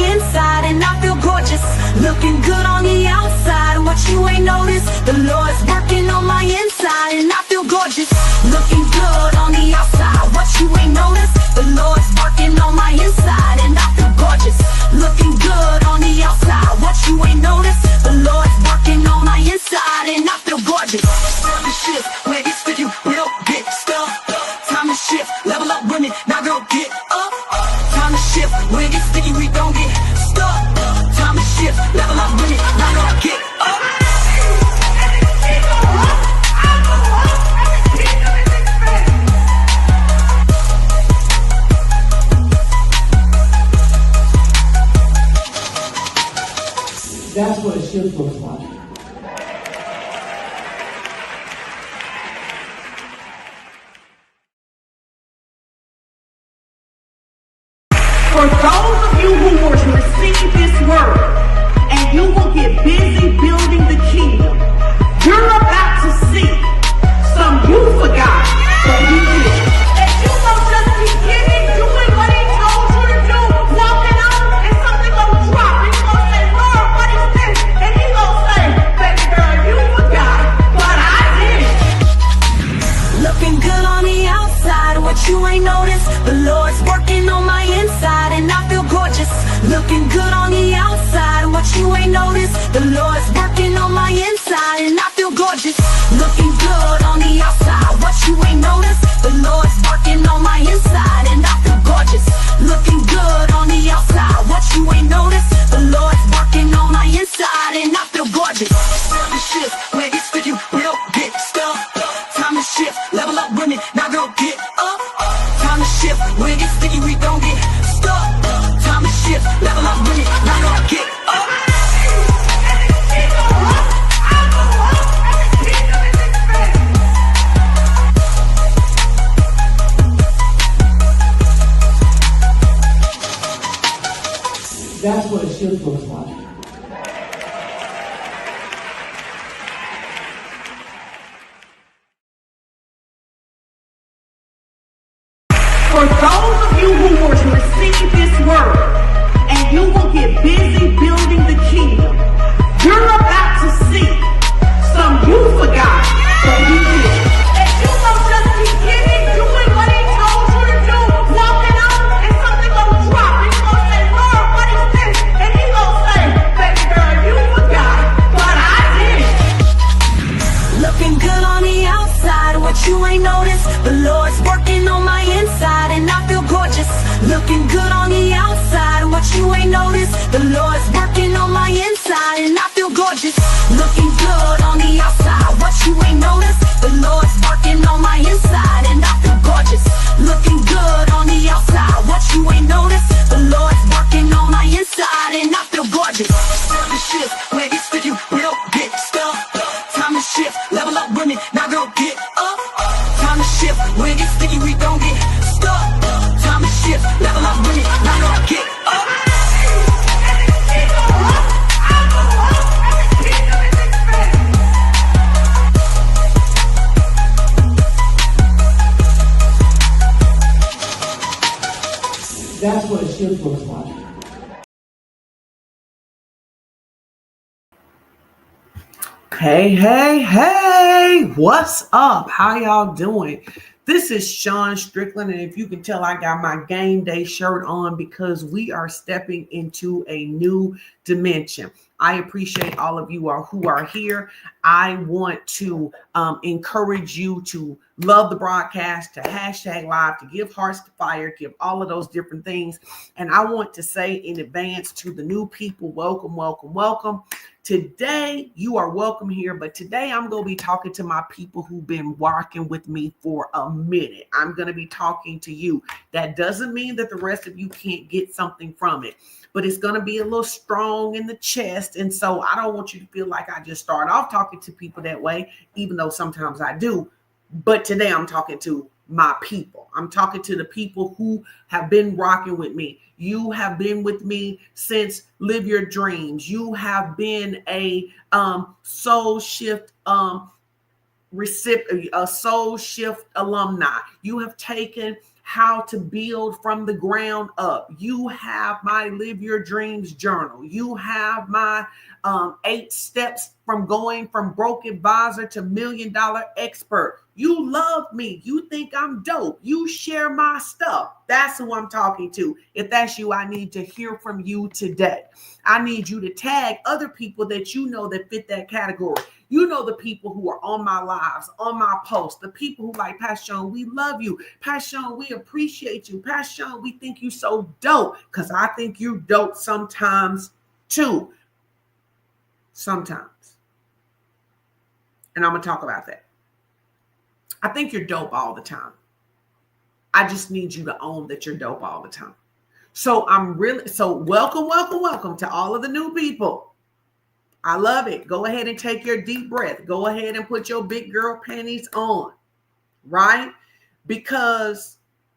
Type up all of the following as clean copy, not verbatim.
inside, and I feel gorgeous. Looking good on the outside, what you ain't noticed, the Lord's working on my inside, and I feel gorgeous. Looking good on the outside, what you ain't noticed, the Lord's working on my inside, and I feel gorgeous. Looking good on the outside, what you ain't noticed, the Lord's working on my inside, and I feel gorgeous. Time to shift, where it's for you, we don't get stuck. Time to shift, level up women, now girl get up. Time to shift, where it's for you, we don't get stuck. Time to shift, level up women, now girl get up. That's what a shift looks like. For those of you who will receive this word and you will get busy building the kingdom, you're about to see some you forgot that he did. And you won't just be giving, doing what he told you to do, walking out, and something gonna drop. And you're gonna say, Lord, what is this? And he gonna say, baby girl, you forgot, but I did. Looking good on the outside, what you ain't noticed, the Lord's working on my inside, and I feel gorgeous. Looking good on the outside, what you ain't noticed, the Lord's working on my inside, and I feel gorgeous. Looking good on the outside, what you ain't noticed, the Lord's working on my inside, and I feel gorgeous. Looking good on the outside, what you ain't noticed, the Lord's working on my inside, and I feel gorgeous. Time to shift, where it's for you, we don't get stuck. Time to shift, level up women, now girl get up. Time to shift, where it's for you, we don't get stuck. Time to shift, level up women, now girl get up. That's what a shift looks like. For those of you who will receive this word and you will get busy building the kingdom, you're about to see some you forgot that he did. And you won't just be giving, doing what he told you to do, walking out, and something gonna drop. And you're gonna say, Lord, what is this? And he gonna say, baby girl, you forgot, but I did. Looking good on the outside, what you ain't noticed, the Lord's working on my inside, and I feel gorgeous. Looking good on the outside, what you ain't noticed, the Lord's working on my inside, and I feel gorgeous. Looking good on the outside, what you ain't noticed, the Lord's working on my inside, and I feel gorgeous. Looking good on the outside, what you ain't noticed, the Lord's working on my inside, and I feel gorgeous. Time to shift, where it's for you, we don't get stuck. Time to shift, level up women, now girl get up. Time to shift, where it's for you, we don't get stuck. Time to shift, level up women, now girl get up. That's what a shift looks like. Hey, what's up? How y'all doing? This is Sean Strickland, and if you can tell, I got my game day shirt on because we are stepping into a new dimension. I appreciate all of you who are here. I want to encourage you to love the broadcast, to hashtag live, to give hearts to fire, give all of those different things. And I want to say in advance to the new people, welcome, welcome, welcome. Today, you are welcome here, but today I'm going to be talking to my people who've been rocking with me for a minute. I'm going to be talking to you. That doesn't mean that the rest of you can't get something from it, but it's going to be a little strong in the chest. And so I don't want you to feel like I just start off talking to people that way, even though sometimes I do. But today I'm talking to my people. I'm talking to the people who have been rocking with me. You have been with me since Live Your Dreams. You have been a Soul Shift recipient, a Soul Shift alumni. You have taken how to build from the ground up. You have my Live Your Dreams journal. You have my 8 steps from going from broke advisor to $1 million expert. You love me. You think I'm dope. You share my stuff. That's who I'm talking to. If that's you, I need to hear from you today. I need you to tag other people that you know that fit that category. You know, the people who are on my lives, on my posts, the people who like, Pastor Sean, we love you. Pastor Sean, we appreciate you. Pastor Sean, we think you so dope, because I think you dope sometimes too. Sometimes. And I'm going to talk about that. I think you're dope all the time. I just need you to own that you're dope all the time. So welcome to all of the new people. I love it. Go ahead and take your deep breath. Go ahead and put your big girl panties on, right? Because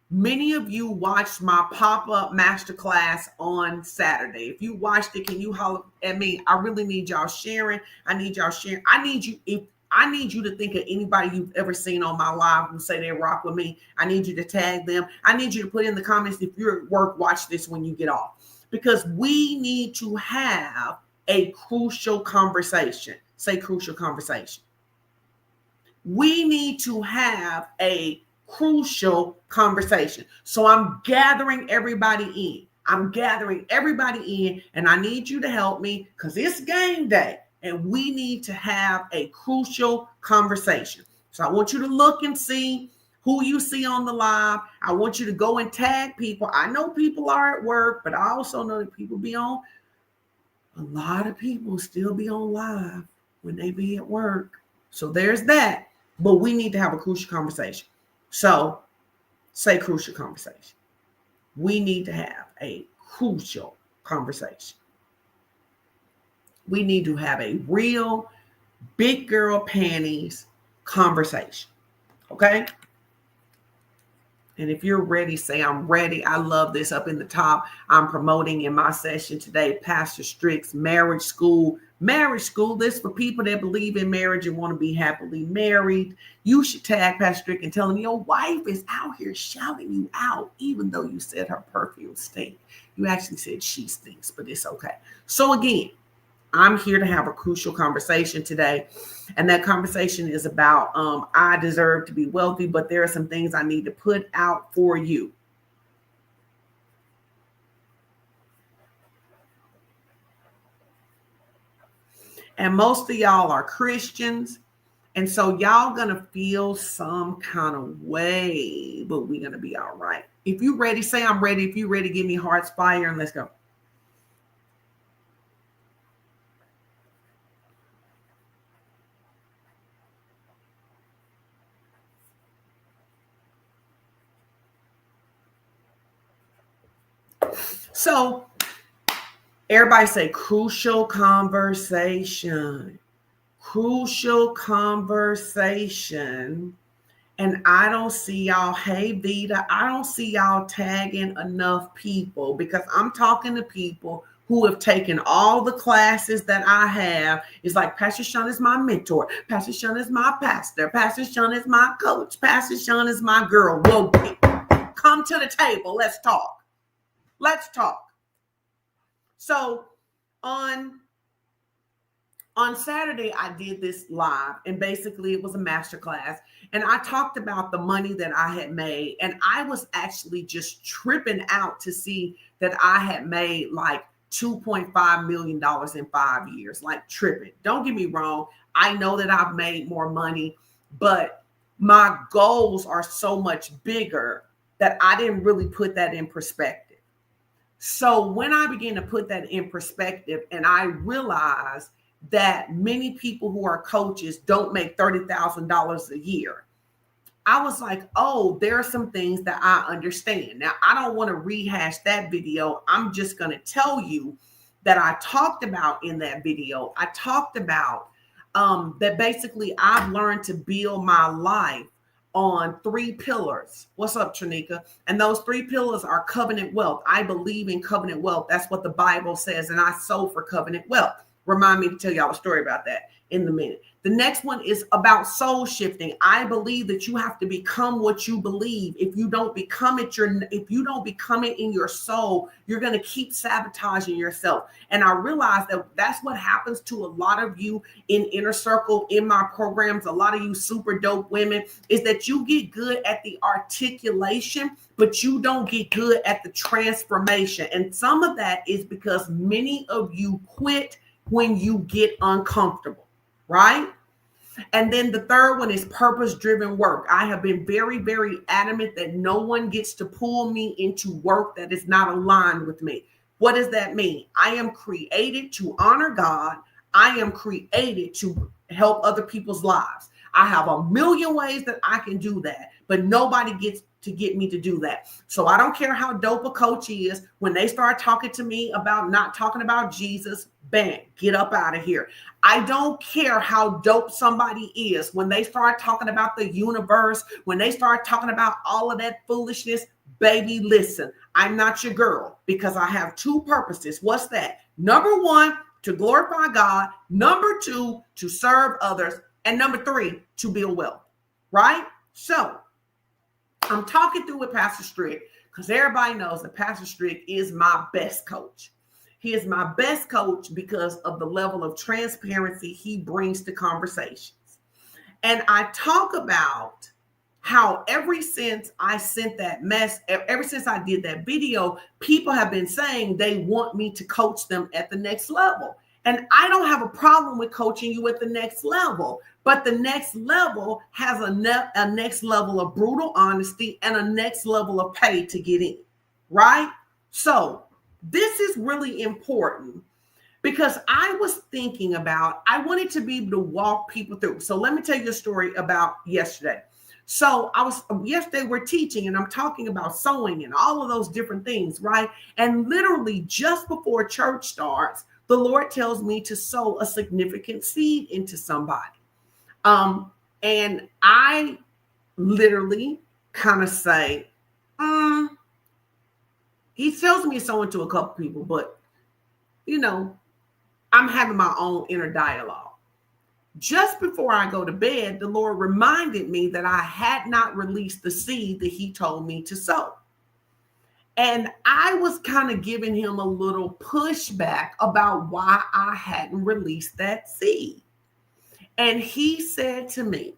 many of you watched my pop-up masterclass on Saturday. If you watched it, can you holler at me? I really need y'all sharing. I need y'all sharing. I need you to think of anybody you've ever seen on my live who say they rock with me. I need you to tag them. I need you to put in the comments, if you're at work, watch this when you get off. Because we need to have a crucial conversation. Say crucial conversation. We need to have a crucial conversation. So I'm gathering everybody in. And I need you to help me, because it's game day. And we need to have a crucial conversation. So I want you to look and see who you see on the live. I want you to go and tag people. I know people are at work, but I also know that people be on. A lot of people still be on live when they be at work. So there's that. But we need to have a crucial conversation. So say crucial conversation. We need to have a crucial conversation. We need to have a real big girl panties conversation. Okay? And if you're ready, say I'm ready. I love this. Up in the top, I'm promoting in my session today, Pastor Strick's Marriage School. Marriage School, this for people that believe in marriage and want to be happily married. You should tag Pastor Strick and tell him your wife is out here shouting you out, even though you said her perfume stinks. You actually said she stinks, but it's okay. So again, I'm here to have a crucial conversation today. And that conversation is about, I deserve to be wealthy, but there are some things I need to put out for you. And most of y'all are Christians. And so y'all going to feel some kind of way, but we're going to be all right. If you're ready, say I'm ready. If you're ready, give me hearts fire and let's go. So everybody say crucial conversation. Crucial conversation. And I don't see y'all. Hey, Vita, I don't see y'all tagging enough people, because I'm talking to people who have taken all the classes that I have. It's like, Pastor Sean is my mentor. Pastor Sean is my pastor. Pastor Sean is my coach. Pastor Sean is my girl. Whoa, come to the table. Let's talk. Let's talk. So on Saturday, I did this live, and basically it was a masterclass, and I talked about the money that I had made, and I was actually just tripping out to see that I had made like $2.5 million in 5 years, like tripping. Don't get me wrong. I know that I've made more money, but my goals are so much bigger that I didn't really put that in perspective. So when I began to put that in perspective, and I realized that many people who are coaches don't make $30,000 a year, I was like, oh, there are some things that I understand. Now, I don't want to rehash that video. I'm just going to tell you that I talked about in that video. I talked about that basically I've learned to build my life on 3 pillars. What's up, Tranika? And those 3 pillars are covenant wealth. I believe in covenant wealth. That's what the Bible says. And I sow for covenant wealth. remind me to tell y'all a story about that in a minute. The next one is about soul shifting. I believe that you have to become what you believe. If you don't become it, in your soul, you're going to keep sabotaging yourself. And I realize that that's what happens to a lot of you in Inner Circle, in my programs. A lot of you super dope women, is that you get good at the articulation, but you don't get good at the transformation. And some of that is because many of you quit when you get uncomfortable, right? And then the third one is purpose-driven work. I have been very, very adamant that no one gets to pull me into work that is not aligned with me. What does that mean? I am created to honor God. I am created to help other people's lives. I have a million ways that I can do that, but nobody gets to get me to do that. So I don't care how dope a coach is. When they start talking to me about not talking about Jesus, bam, get up out of here. I don't care how dope somebody is. When they start talking about the universe, when they start talking about all of that foolishness, baby, listen, I'm not your girl, because I have two purposes. What's that? Number one, to glorify God. Number two, to serve others. And number three, to build wealth, right? So I'm talking through with Pastor Strick because everybody knows that Pastor Strick is my best coach. He is my best coach because of the level of transparency he brings to conversations. And I talk about how ever since I sent that ever since I did that video, people have been saying they want me to coach them at the next level. And I don't have a problem with coaching you at the next level, but the next level has a next level of brutal honesty and a next level of pay to get in, right? So this is really important because I was thinking about, I wanted to be able to walk people through. So let me tell you a story about yesterday. So yesterday we're teaching and I'm talking about sewing and all of those different things, right? And literally just before church starts, the Lord tells me to sow a significant seed into somebody. And I literally kind of say, he tells me to sow into a couple people, but I'm having my own inner dialogue. Just before I go to bed, the Lord reminded me that I had not released the seed that he told me to sow. And I was kind of giving him a little pushback about why I hadn't released that seed. And he said to me,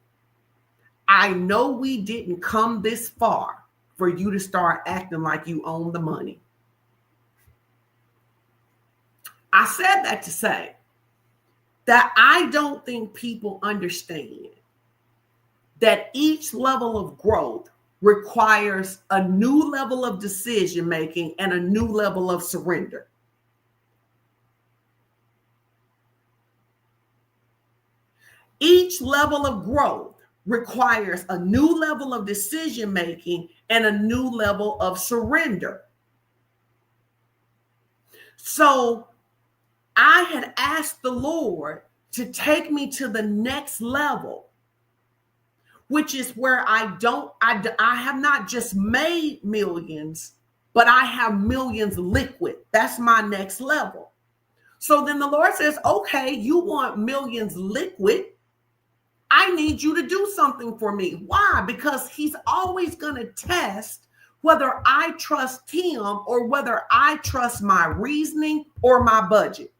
I know we didn't come this far for you to start acting like you own the money. I said that to say that I don't think people understand that each level of growth requires a new level of decision making and a new level of surrender. Each level of growth requires a new level of decision making and a new level of surrender. So I had asked the Lord to take me to the next level, which is where I have not just made millions, but I have millions liquid. That's my next level. So then the Lord says, okay, you want millions liquid. I need you to do something for me. Why? Because he's always going to test whether I trust him or whether I trust my reasoning or my budget.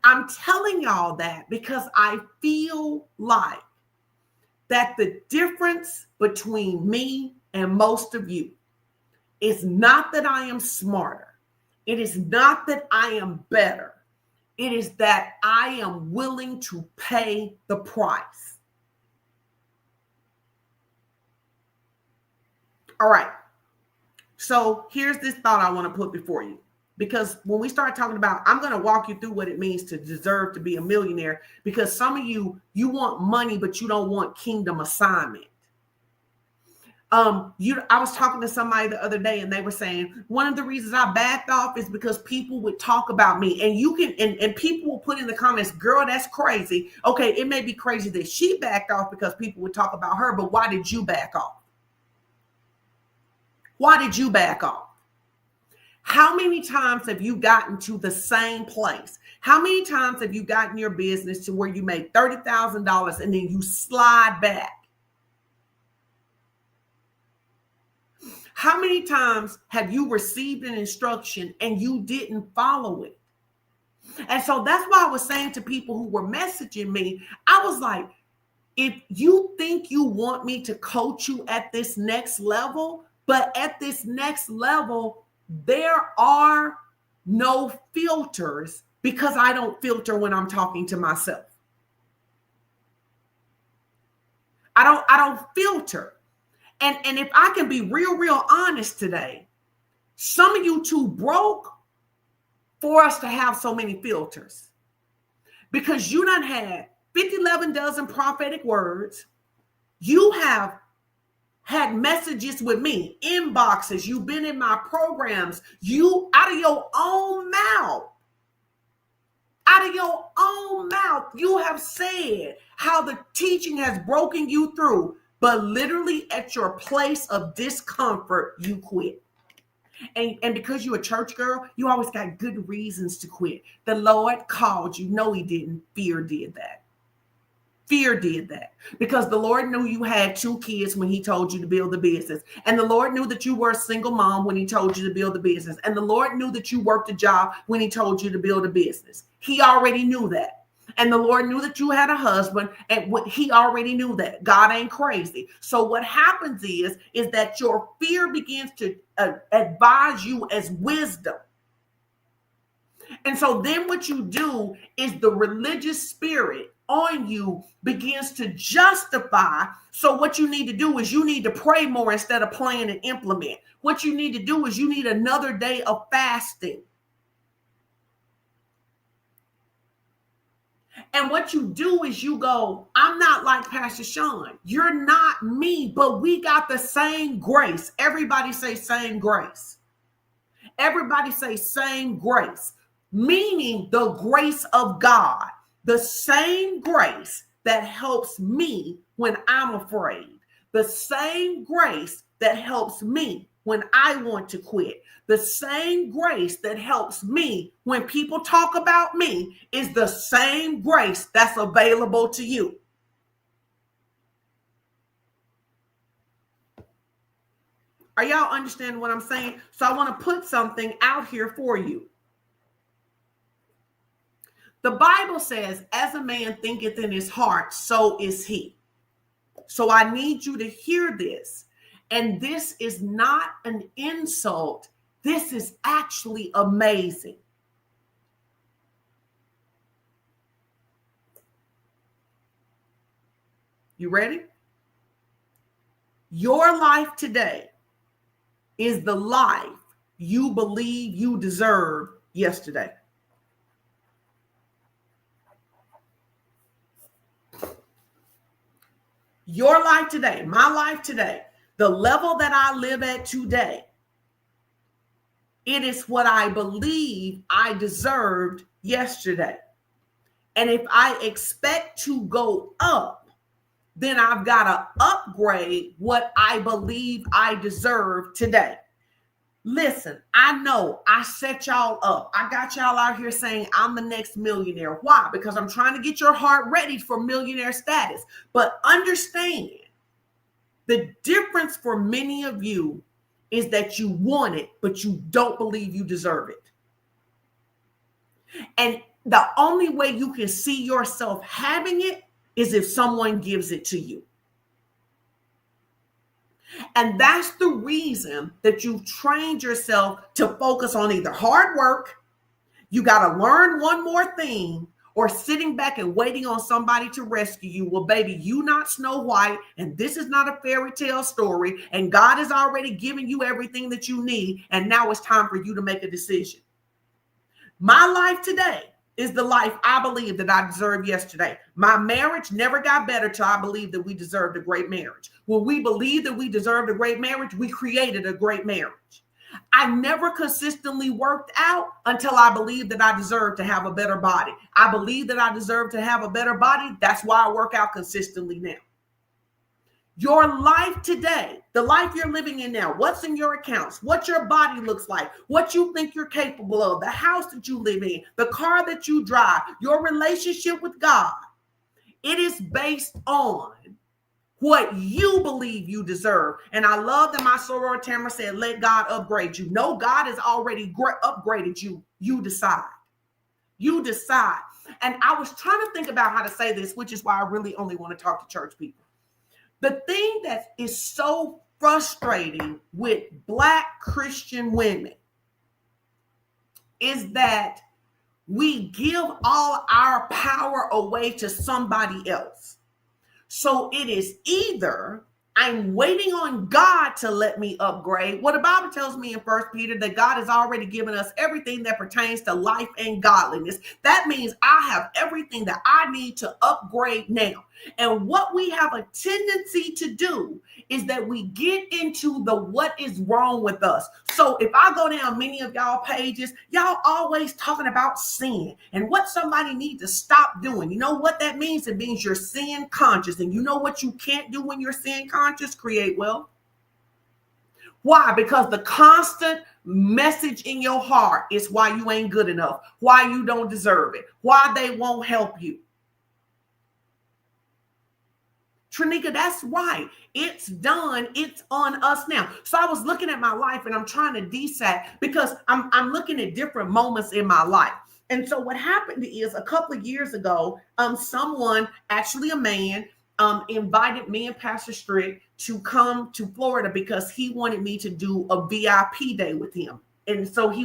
I'm telling y'all that because I feel like that the difference between me and most of you is not that I am smarter. It is not that I am better. It is that I am willing to pay the price. All right. So here's this thought I want to put before you. Because when we start talking about, I'm going to walk you through what it means to deserve to be a millionaire. Because some of you want money, but you don't want kingdom assignment. I was talking to somebody the other day and they were saying, one of the reasons I backed off is because people would talk about me. And people will put in the comments, girl, that's crazy. Okay, it may be crazy that she backed off because people would talk about her, but why did you back off? Why did you back off? How many times have you gotten to the same place? How many times have you gotten your business to where you made $30,000 and then you slide back? How many times have you received an instruction and you didn't follow it? And so that's why I was saying to people who were messaging me, I was like, if you think you want me to coach you at this next level, but at this next level, there are no filters because I don't filter when I'm talking to myself. I don't filter. And if I can be real honest today, some of you too broke for us to have so many filters because you done had 11 dozen prophetic words. You have had messages with me, inboxes. You've been in my programs. You out of your own mouth, you have said how the teaching has broken you through, but literally at your place of discomfort, you quit. And because you're a church girl, you always got good reasons to quit. The Lord called you. No, he didn't. Fear did that. Fear did that because the Lord knew you had 2 kids when he told you to build the business. And the Lord knew that you were a single mom when he told you to build the business. And the Lord knew that you worked a job when he told you to build a business. He already knew that. And the Lord knew that you had a husband, and he already knew that. God ain't crazy. So what happens is that your fear begins to advise you as wisdom. And so then what you do is the religious spirit on you begins to justify. So what you need to do is you need to pray more instead of plan and implement. What you need to do is you need another day of fasting. And what you do is you go, I'm not like Pastor Sean. You're not me, but we got the same grace. Everybody say same grace. Everybody say same grace, meaning the grace of God, the same grace that helps me when I'm afraid, the same grace that helps me when I want to quit, the same grace that helps me when people talk about me is the same grace that's available to you. Are y'all understanding what I'm saying? So I want to put something out here for you. The Bible says, as a man thinketh in his heart, so is he. So I need you to hear this. And this is not an insult. This is actually amazing. You ready? Your life today is the life you believe you deserve yesterday. Your life today, my life today, the level that I live at today, it is what I believe I deserved yesterday. And if I expect to go up, then I've got to upgrade what I believe I deserve today. Listen, I know I set y'all up. I got y'all out here saying I'm the next millionaire. Why? Because I'm trying to get your heart ready for millionaire status. But understand, the difference for many of you is that you want it, but you don't believe you deserve it. And the only way you can see yourself having it is if someone gives it to you. And that's the reason that you've trained yourself to focus on either hard work, you got to learn one more thing, or sitting back and waiting on somebody to rescue you. Well, baby, you not Snow White, and this is not a fairy tale story, and God has already given you everything that you need, and now it's time for you to make a decision. My life today is the life I believe that I deserved yesterday. My marriage never got better till I believed that we deserved a great marriage. When we believed that we deserved a great marriage, we created a great marriage. I never consistently worked out until I believed that I deserved to have a better body. I believe that I deserve to have a better body. That's why I work out consistently now. Your life today, the life you're living in now, what's in your accounts, what your body looks like, what you think you're capable of, the house that you live in, the car that you drive, your relationship with God, it is based on what you believe you deserve. And I love that my soror Tamara said, let God upgrade you. No, God has already upgraded you. You decide. You decide. And I was trying to think about how to say this, which is why I really only want to talk to church people. The thing that is so frustrating with Black Christian women is that we give all our power away to somebody else. So it is either I'm waiting on God to let me upgrade. What the Bible tells me in 1 Peter that God has already given us everything that pertains to life and godliness. That means I have everything that I need to upgrade now. And what we have a tendency to do is that we get into the what is wrong with us. So if I go down many of y'all pages, y'all always talking about sin and what somebody needs to stop doing. You know what that means? It means you're sin conscious. And you know what you can't do when you're sin conscious? Create wealth. Why? Because the constant message in your heart is why you ain't good enough, why you don't deserve it, why they won't help you. Trinika, that's right. It's done. It's on us now. So I was looking at my life and I'm trying to decide because I'm looking at different moments in my life. And so what happened is a couple of years ago, someone, actually a man, invited me and Pastor Strick to come to Florida because he wanted me to do a VIP day with him. And so he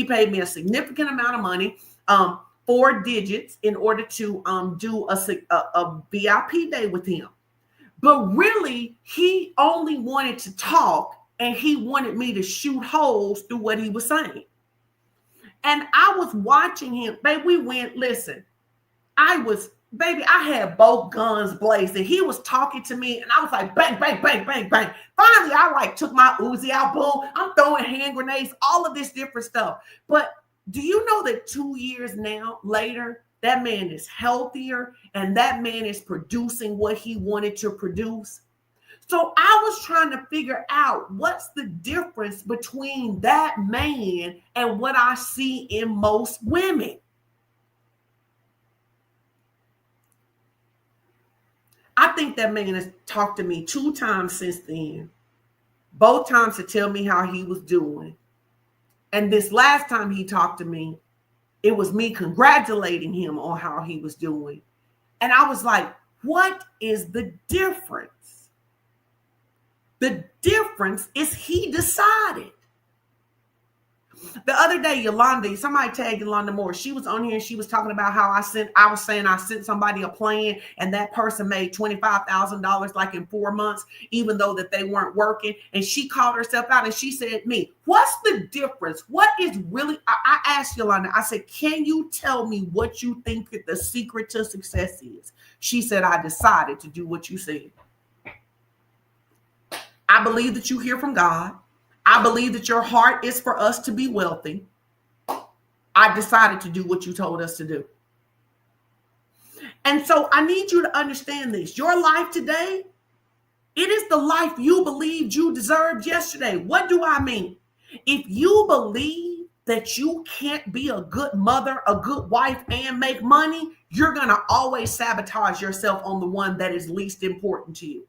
paid me a significant amount of money, 4 digits, in order to do a VIP day with him. But really, he only wanted to talk and he wanted me to shoot holes through what he was saying. And I was watching him. Baby, we went, listen, I had both guns blazing. He was talking to me and I was like, bang, bang, bang, bang, bang. Finally, I took my Uzi out, boom. I'm throwing hand grenades, all of this different stuff. But do you know that 2 years later, that man is healthier and that man is producing what he wanted to produce? So I was trying to figure out what's the difference between that man and what I see in most women. I think that man has talked to me 2 times since then, both times to tell me how he was doing. And this last time he talked to me, it was me congratulating him on how he was doing. And I was like, what is the difference? The difference is he decided. The other day, somebody tagged Yolanda Moore. She was on here and she was talking about how I was saying I sent somebody a plan and that person made $25,000 like in 4 months, even though that they weren't working. And she called herself out and she said, me, what's the difference? What is really, I asked Yolanda, I said, can you tell me what you think that the secret to success is? She said, I decided to do what you said. I believe that you hear from God. I believe that your heart is for us to be wealthy. I decided to do what you told us to do. And so I need you to understand this. Your life today, it is the life you believed you deserved yesterday. What do I mean? If you believe that you can't be a good mother, a good wife, and make money, you're going to always sabotage yourself on the one that is least important to you.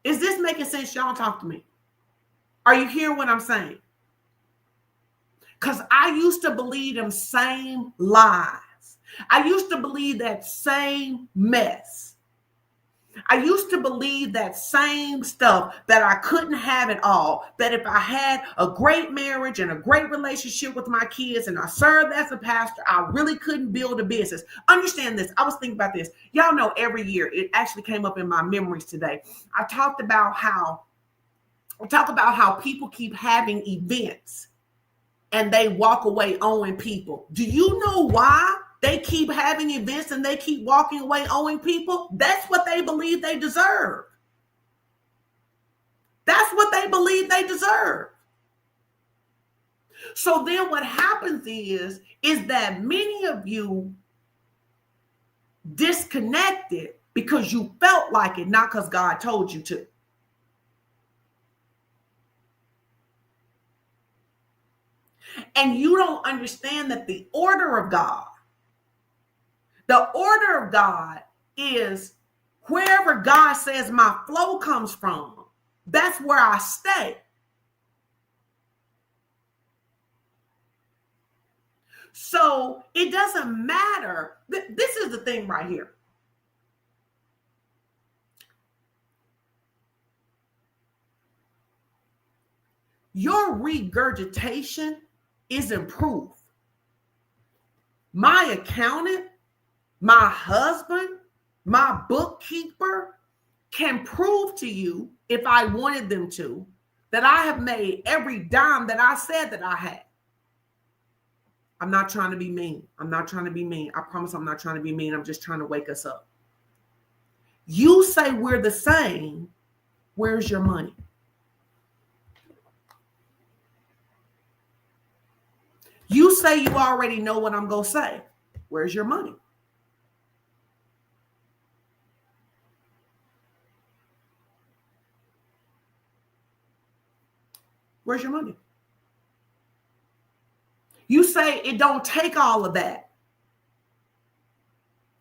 Is this making sense? Y'all talk to me. Are you hearing what I'm saying? Because I used to believe them same lies. I used to believe that same mess. I used to believe that same stuff, that I couldn't have it all, that if I had a great marriage and a great relationship with my kids and I served as a pastor, I really couldn't build a business. Understand this. I was thinking about this. Y'all know every year, it actually came up in my memories today. I talk about how people keep having events and they walk away owing people. Do you know why they keep having events and they keep walking away owing people? That's what they believe they deserve. That's what they believe they deserve. So then what happens is that many of you disconnected because you felt like it, not because God told you to. And you don't understand that the order of God is wherever God says my flow comes from, that's where I stay. So it doesn't matter. This is the thing right here. Your regurgitation isn't proof. My accountant, my husband, my bookkeeper can prove to you, if I wanted them to, that I have made every dime that I said that I had. I'm not trying to be mean. I'm not trying to be mean. I promise I'm not trying to be mean. I'm just trying to wake us up. You say we're the same. Where's your money? You say you already know what I'm going to say. Where's your money? Where's your money? You say it don't take all of that.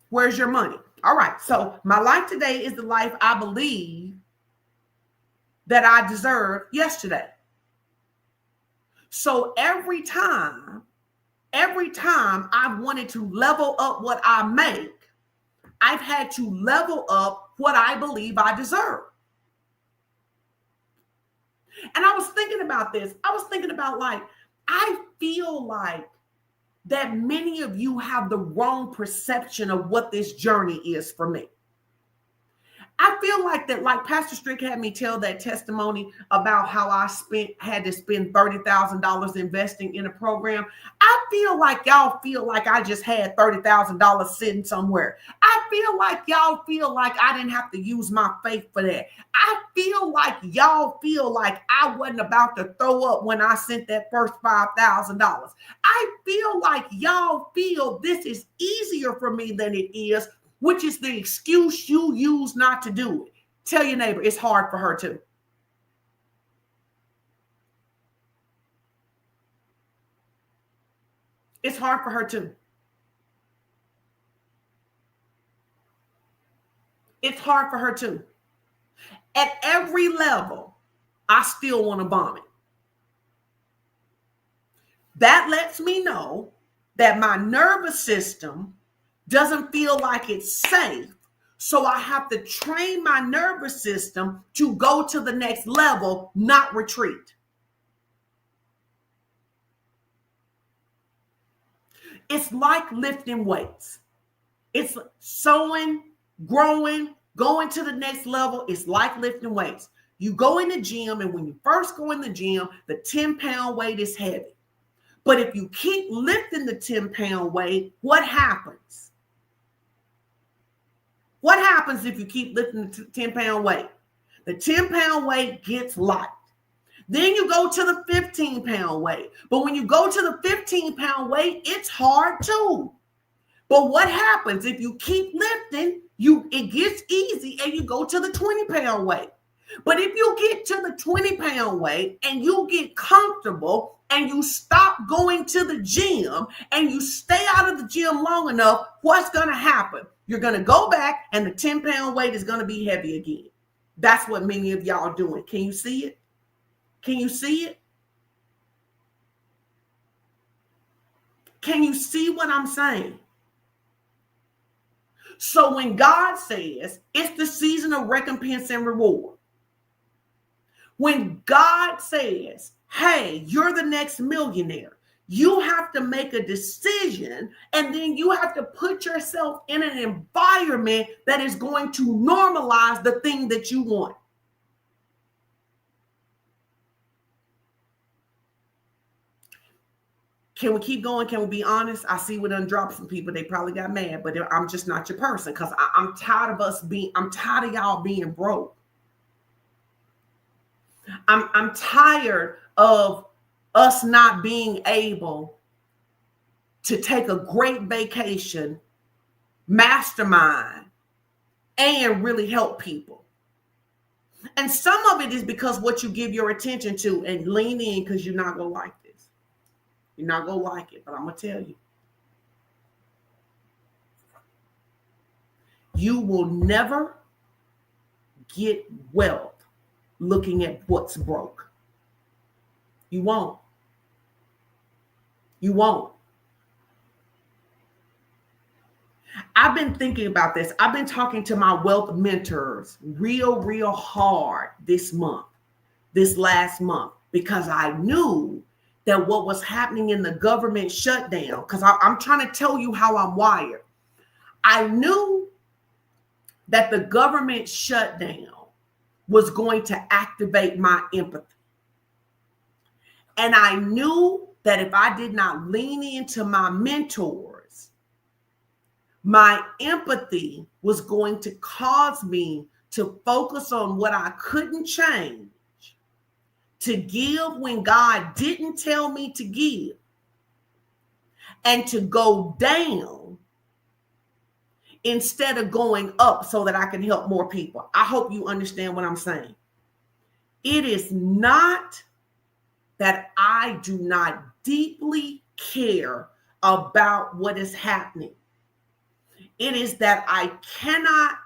Where's your money? All right. So my life today is the life I believe that I deserved yesterday. So every time I've wanted to level up what I make, I've had to level up what I believe I deserve. And I was thinking about this. I was thinking about, like, I feel like that many of you have the wrong perception of what this journey is for me. I feel like that, like Pastor Strick had me tell that testimony about how I had to spend $30,000 investing in a program. I feel like y'all feel like I just had $30,000 sitting somewhere. I feel like y'all feel like I didn't have to use my faith for that. I feel like y'all feel like I wasn't about to throw up when I sent that first $5,000. I feel like y'all feel this is easier for me than it is, which is the excuse you use not to do it. Tell your neighbor it's hard for her too. It's hard for her too. It's hard for her too. At every level, I still want to bomb it. That lets me know that my nervous system doesn't feel like it's safe. So I have to train my nervous system to go to the next level, not retreat. It's like lifting weights. It's sewing, growing, going to the next level. It's like lifting weights. You go in the gym, and when you first go in the gym, the 10-pound weight is heavy. But if you keep lifting the 10-pound weight, what happens? What happens if you keep lifting the 10-pound weight? The 10-pound weight gets light. Then you go to the 15-pound weight. But when you go to the 15-pound weight, it's hard too. But what happens if you keep lifting? It gets easy and you go to the 20-pound weight. But if you get to the 20-pound weight and you get comfortable and you stop going to the gym and you stay out of the gym long enough, what's going to happen? You're going to go back and the 10-pound weight is going to be heavy again. That's what many of y'all are doing. Can you see it? Can you see it? Can you see what I'm saying? So when God says it's the season of recompense and reward, when God says, hey, you're the next millionaire, you have to make a decision, and then you have to put yourself in an environment that is going to normalize the thing that you want. Can we keep going? Can we be honest? I see we done dropped some people. They probably got mad, but I'm just not your person, because I'm tired of I'm tired of y'all being broke. I'm tired of us not being able to take a great vacation, mastermind, and really help people. And some of it is because what you give your attention to, and lean in because you're not going to like this. You're not going to like it, but I'm going to tell you. You will never get wealth looking at what's broke. You won't. You won't. I've been thinking about this. I've been talking to my wealth mentors real hard this last month, because I knew that what was happening in the government shutdown, because I'm trying to tell you how I'm wired. I knew that the government shutdown was going to activate my empathy. And I knew that if I did not lean into my mentors, my empathy was going to cause me to focus on what I couldn't change, to give when God didn't tell me to give, and to go down instead of going up so that I can help more people. I hope you understand what I'm saying. It is not that I do not deeply care about what is happening. It is that I cannot.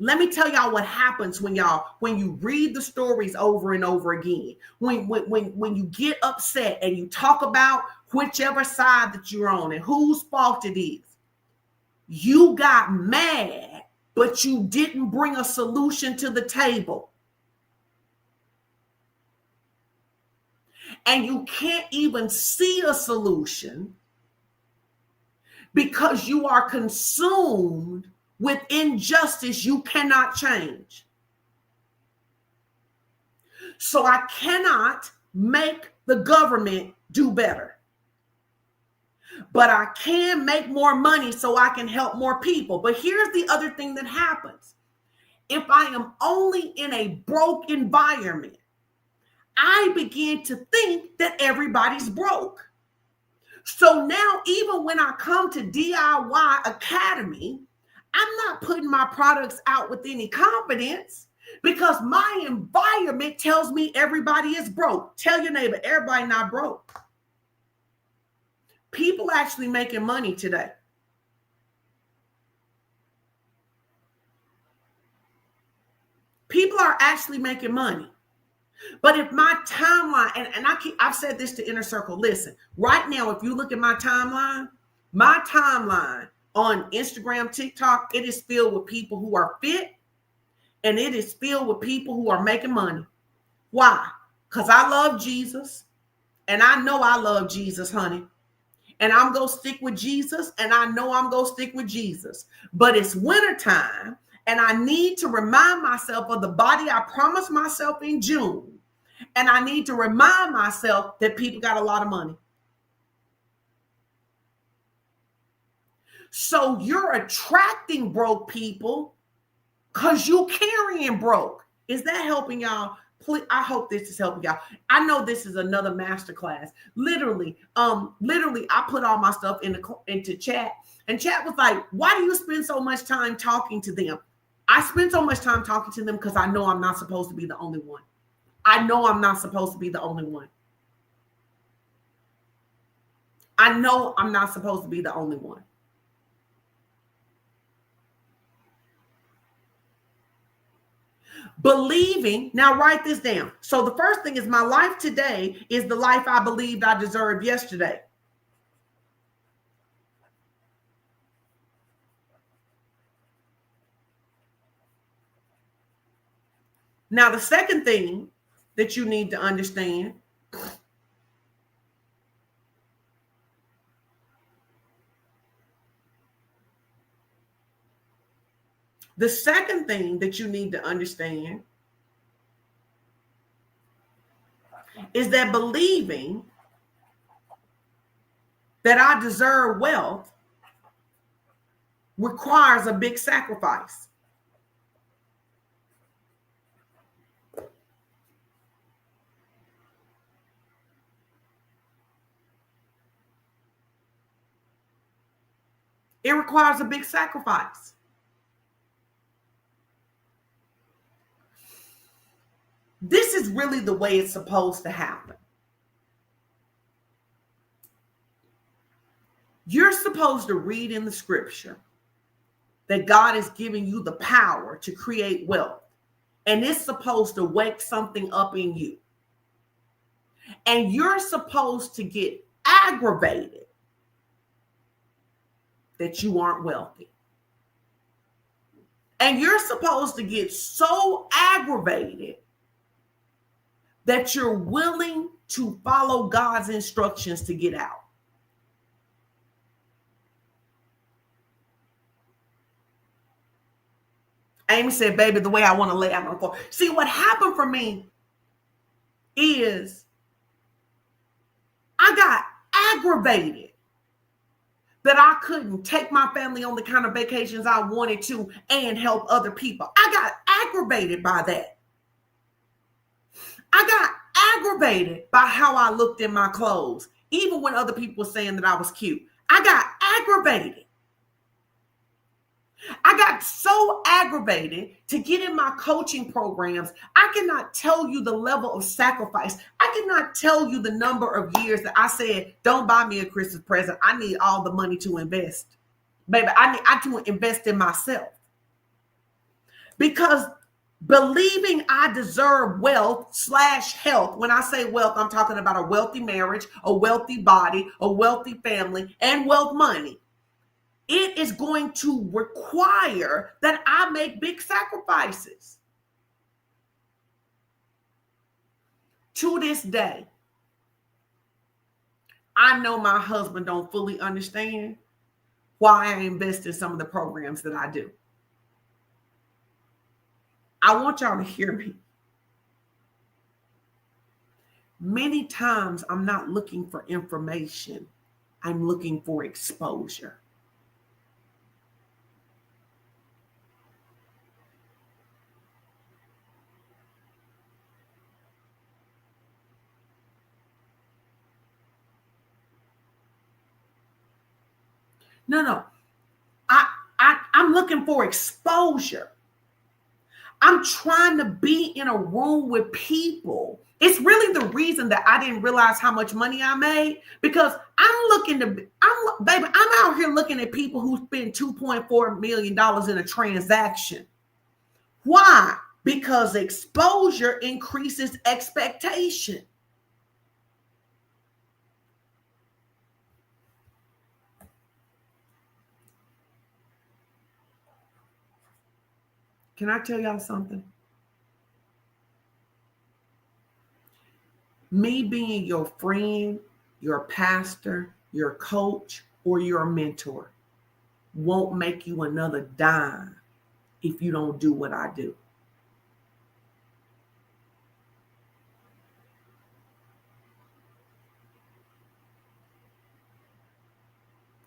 Let me tell y'all what happens when you read the stories over and over again. When you get upset and you talk about whichever side that you're on and whose fault it is. You got mad, but you didn't bring a solution to the table. And you can't even see a solution because you are consumed with injustice you cannot change. So I cannot make the government do better. But I can make more money so I can help more people. But here's the other thing that happens. If I am only in a broke environment, I begin to think that everybody's broke. So now, even when I come to DIY Academy, I'm not putting my products out with any confidence because my environment tells me everybody is broke. Tell your neighbor, everybody not broke. People actually making money today. People are actually making money. But if my timeline, and I've said this to Inner Circle, listen, right now, if you look at my timeline on Instagram, TikTok, it is filled with people who are fit, and it is filled with people who are making money. Why? Because I love Jesus, and I know I love Jesus, honey. And I'm going to stick with Jesus, and I know I'm going to stick with Jesus. But it's wintertime, and I need to remind myself of the body I promised myself in June. And I need to remind myself that people got a lot of money. So you're attracting broke people because you're carrying broke. Is that helping y'all? Please, I hope this is helping y'all. I know this is another masterclass. Literally, I put all my stuff into chat, and chat was like, "Why do you spend so much time talking to them?" I spend so much time talking to them because I know I'm not supposed to be the only one. I know I'm not supposed to be the only one. I know I'm not supposed to be the only one. Believing, now write this down. So the first thing is my life today is the life I believed I deserved yesterday. Now the second thing that you need to understand is that believing that I deserve wealth requires a big sacrifice. It requires a big sacrifice. This is really the way it's supposed to happen. You're supposed to read in the scripture that God is giving you the power to create wealth. And it's supposed to wake something up in you. And you're supposed to get aggravated that you aren't wealthy. And you're supposed to get so aggravated that you're willing to follow God's instructions to get out. Amy said, baby, the way I want to lay out on the floor. See, what happened for me is I got aggravated that I couldn't take my family on the kind of vacations I wanted to and help other people. I got aggravated by that. I got aggravated by how I looked in my clothes, even when other people were saying that I was cute. I got aggravated. I got so aggravated to get in my coaching programs. I cannot tell you the level of sacrifice. I cannot tell you the number of years that I said, don't buy me a Christmas present. I need all the money to invest. Baby, I need to invest in myself. Because believing I deserve wealth / health. When I say wealth, I'm talking about a wealthy marriage, a wealthy body, a wealthy family, and wealth money. It is going to require that I make big sacrifices. To this day, I know my husband don't fully understand why I invest in some of the programs that I do. I want y'all to hear me. Many times I'm not looking for information. I'm looking for exposure. No. I'm looking for exposure. I'm trying to be in a room with people. It's really the reason that I didn't realize how much money I made, because baby, I'm out here looking at people who spend $2.4 million in a transaction. Why? Because exposure increases expectation. Can I tell y'all something? Me being your friend, your pastor, your coach, or your mentor won't make you another dime if you don't do what I do.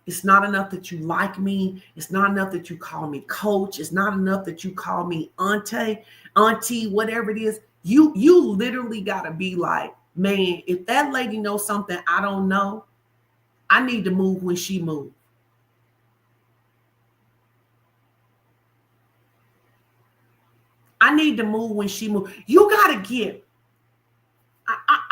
It's not enough that you like me. It's not enough that you call me coach. It's not enough that you call me auntie, whatever it is. You literally got to be like, man, if that lady knows something I don't know, I need to move when she moves. I need to move when she moves. You got to get.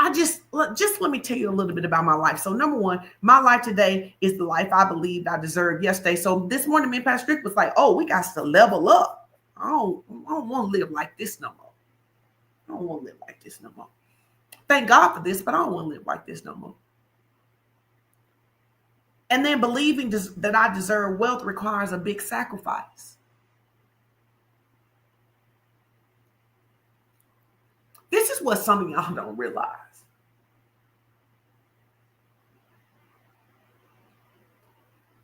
I just let me tell you a little bit about my life. So number one, my life today is the life I believed I deserved yesterday. So this morning, me and Pastor Strick was like, oh, we got to level up. I don't want to live like this no more. I don't want to live like this no more. Thank God for this, but I don't want to live like this no more. And then believing that I deserve wealth requires a big sacrifice. This is what some of y'all don't realize.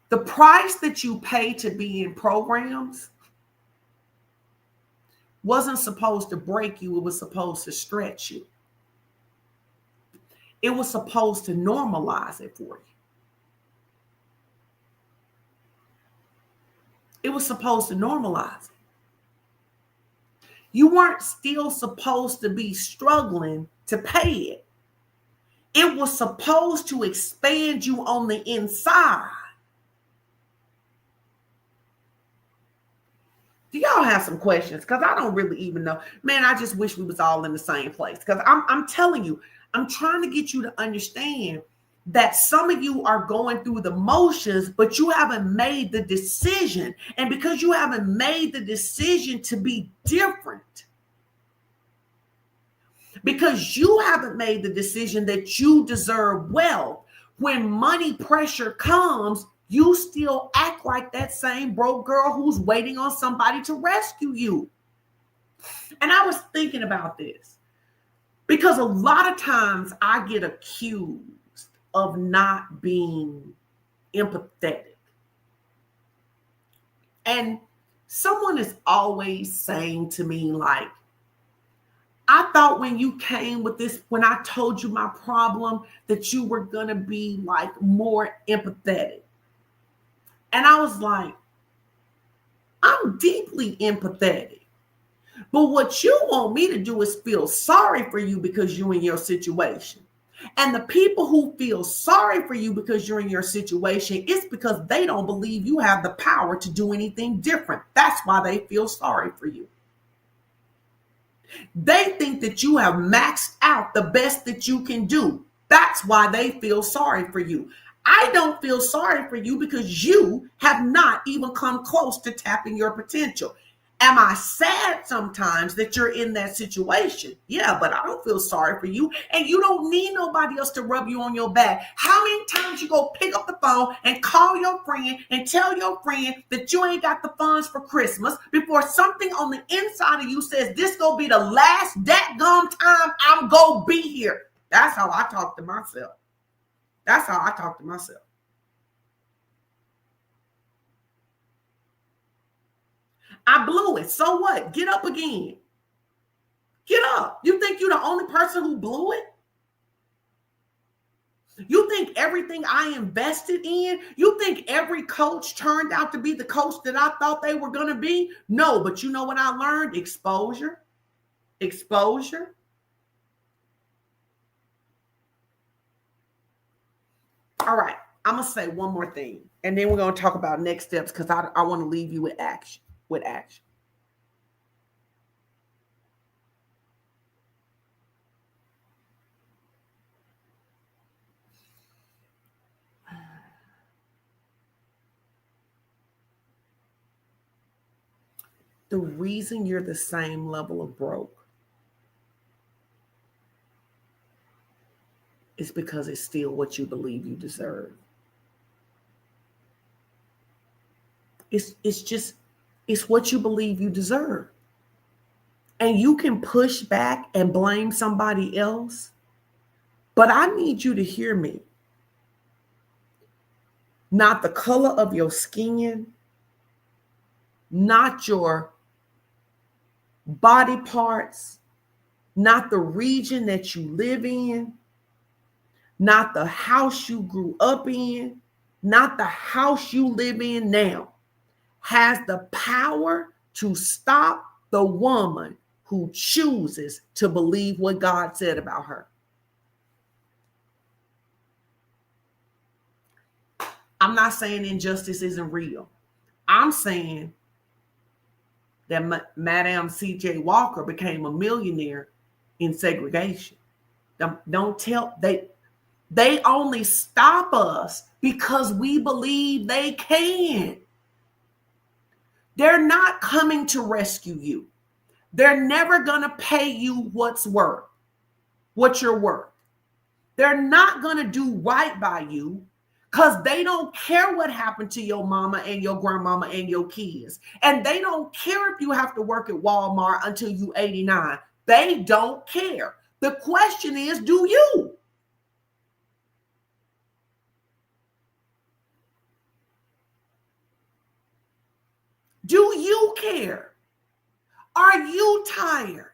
The price that you pay to be in programs wasn't supposed to break you. It was supposed to stretch you. It was supposed to normalize it for you. It was supposed to normalize it. You weren't still supposed to be struggling to pay it. It was supposed to expand you on the inside. Do y'all have some questions? Because I don't really even know. Man, I just wish we was all in the same place. Because I'm telling you, I'm trying to get you to understand that some of you are going through the motions, but you haven't made the decision. And because you haven't made the decision to be different, because you haven't made the decision that you deserve wealth, when money pressure comes, you still act like that same broke girl who's waiting on somebody to rescue you. And I was thinking about this because a lot of times I get accused of not being empathetic. And someone is always saying to me, like, I thought when you came with this, when I told you my problem, that you were going to be like more empathetic. And I was like, I'm deeply empathetic. But what you want me to do is feel sorry for you because you're in your situation. And the people who feel sorry for you because you're in your situation, it's because they don't believe you have the power to do anything different. That's why they feel sorry for you. They think that you have maxed out the best that you can do. That's why they feel sorry for you. I don't feel sorry for you because you have not even come close to tapping your potential. Am I sad sometimes that you're in that situation? Yeah, but I don't feel sorry for you. And you don't need nobody else to rub you on your back. How many times you go pick up the phone and call your friend and tell your friend that you ain't got the funds for Christmas before something on the inside of you says this gonna be the last dadgum time I'm gonna be here? That's how I talk to myself. That's how I talk to myself. I blew it. So what? Get up again. Get up. You think you're the only person who blew it? You think everything I invested in, you think every coach turned out to be the coach that I thought they were going to be? No, but you know what I learned? Exposure. Exposure. All right. I'm going to say one more thing, and then we're going to talk about next steps because I want to leave you with action. The reason you're the same level of broke is because it's still what you believe you deserve. It's what you believe you deserve. And you can push back and blame somebody else, but I need you to hear me. Not the color of your skin, not your body parts, not the region that you live in, not the house you grew up in, not the house you live in now, has the power to stop the woman who chooses to believe what God said about her. I'm not saying injustice isn't real. I'm saying that Madame C.J. Walker became a millionaire in segregation. Don't tell, they only stop us because we believe they can. They're not coming to rescue you. They're never going to pay you what you're worth. They're not going to do right by you because they don't care what happened to your mama and your grandmama and your kids. And they don't care if you have to work at Walmart until you're 89. They don't care. The question is, do you? Do you care? Are you tired?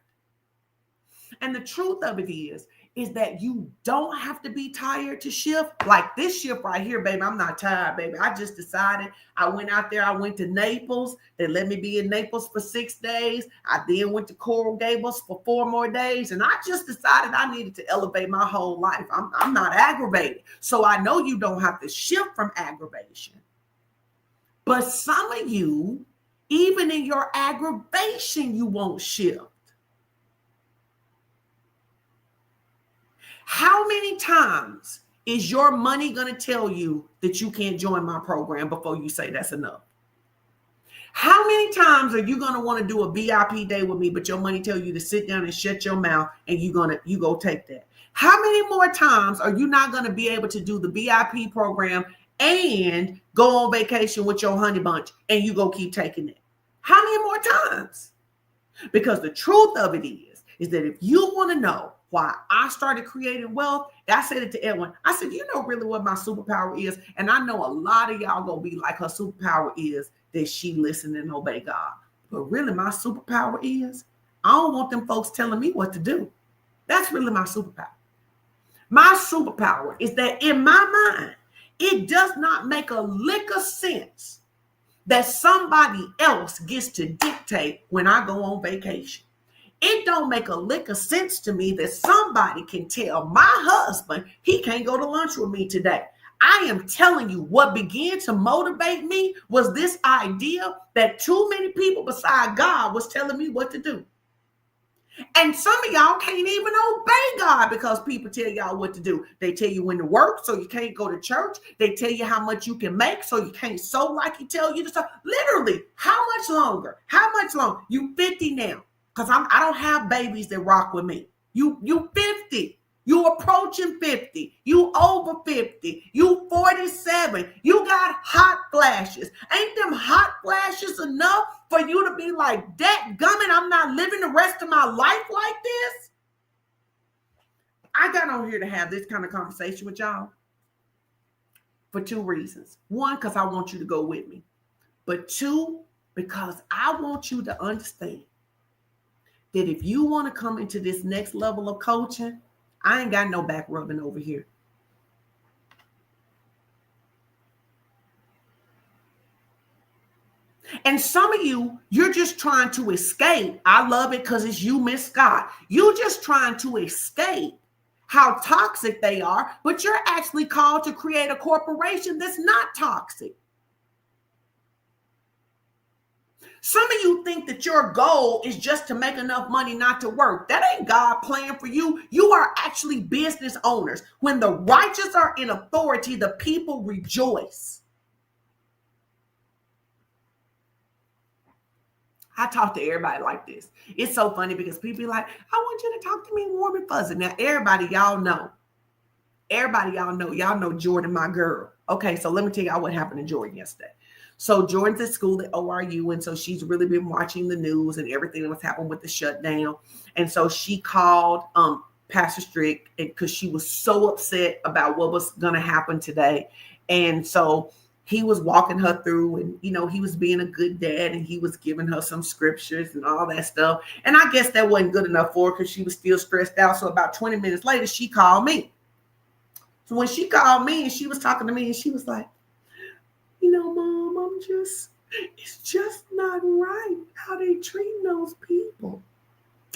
And the truth of it is that you don't have to be tired to shift. Like this shift right here, baby, I'm not tired, baby. I just decided. I went out there. I went to Naples. They let me be in Naples for 6 days. I then went to Coral Gables for 4 more days. And I just decided I needed to elevate my whole life. I'm not aggravated. So I know you don't have to shift from aggravation. But some of you, Even in your aggravation, you won't shift. How many times is your money going to tell you that you can't join my program before you say that's enough? How many times are you going to want to do a VIP day with me, but your money tell you to sit down and shut your mouth and you go take that? How many more times are you not going to be able to do the VIP program and go on vacation with your honey bunch and you go keep taking it? How many more times? Because the truth of it is that if you want to know why I started creating wealth, I said it to Edwin. I said, you know really what my superpower is? And I know a lot of y'all going to be like, her superpower is that she listen and obey God. But really my superpower is I don't want them folks telling me what to do. That's really my superpower. My superpower is that in my mind, it does not make a lick of sense that somebody else gets to dictate when I go on vacation. It don't make a lick of sense to me that somebody can tell my husband he can't go to lunch with me today. I am telling you, what began to motivate me was this idea that too many people beside God was telling me what to do. And some of y'all can't even obey God because people tell y'all what to do. They tell you when to work, so you can't go to church. They tell you how much you can make, so you can't sew like he tell you to sew. Literally, how much longer? How much longer? You 50 now, because I don't have babies that rock with me. You 50. You approaching 50. You over 50. You 47. You got hot flashes. Ain't them hot flashes enough for you to be like, that gummit, I'm not living the rest of my life like this? I got on here to have this kind of conversation with y'all for two reasons. One, because I want you to go with me. But two, because I want you to understand that if you want to come into this next level of coaching, I ain't got no back rubbing over here. And some of you, you're just trying to escape. I love it because it's you, Miss Scott. You're just trying to escape how toxic they are, but you're actually called to create a corporation that's not toxic. Some of you think that your goal is just to make enough money not to work. That ain't God plan for you. You are actually business owners. When the righteous are in authority, the people rejoice. I talk to everybody like this. It's so funny because people be like, I want you to talk to me warm and fuzzy. Now, everybody, y'all know. Y'all know Jordan, my girl. Okay, so let me tell y'all what happened to Jordan yesterday. So Jordan's at school at ORU, and so she's really been watching the news and everything that was happening with the shutdown. And so she called Pastor Strick because she was so upset about what was going to happen today. And so he was walking her through, and, you know, he was being a good dad, and he was giving her some scriptures and all that stuff. And I guess that wasn't good enough for her because she was still stressed out. So about 20 minutes later, she called me. So when she called me and she was talking to me, and she was like, you know, Mom, it's just not right how they treat those people.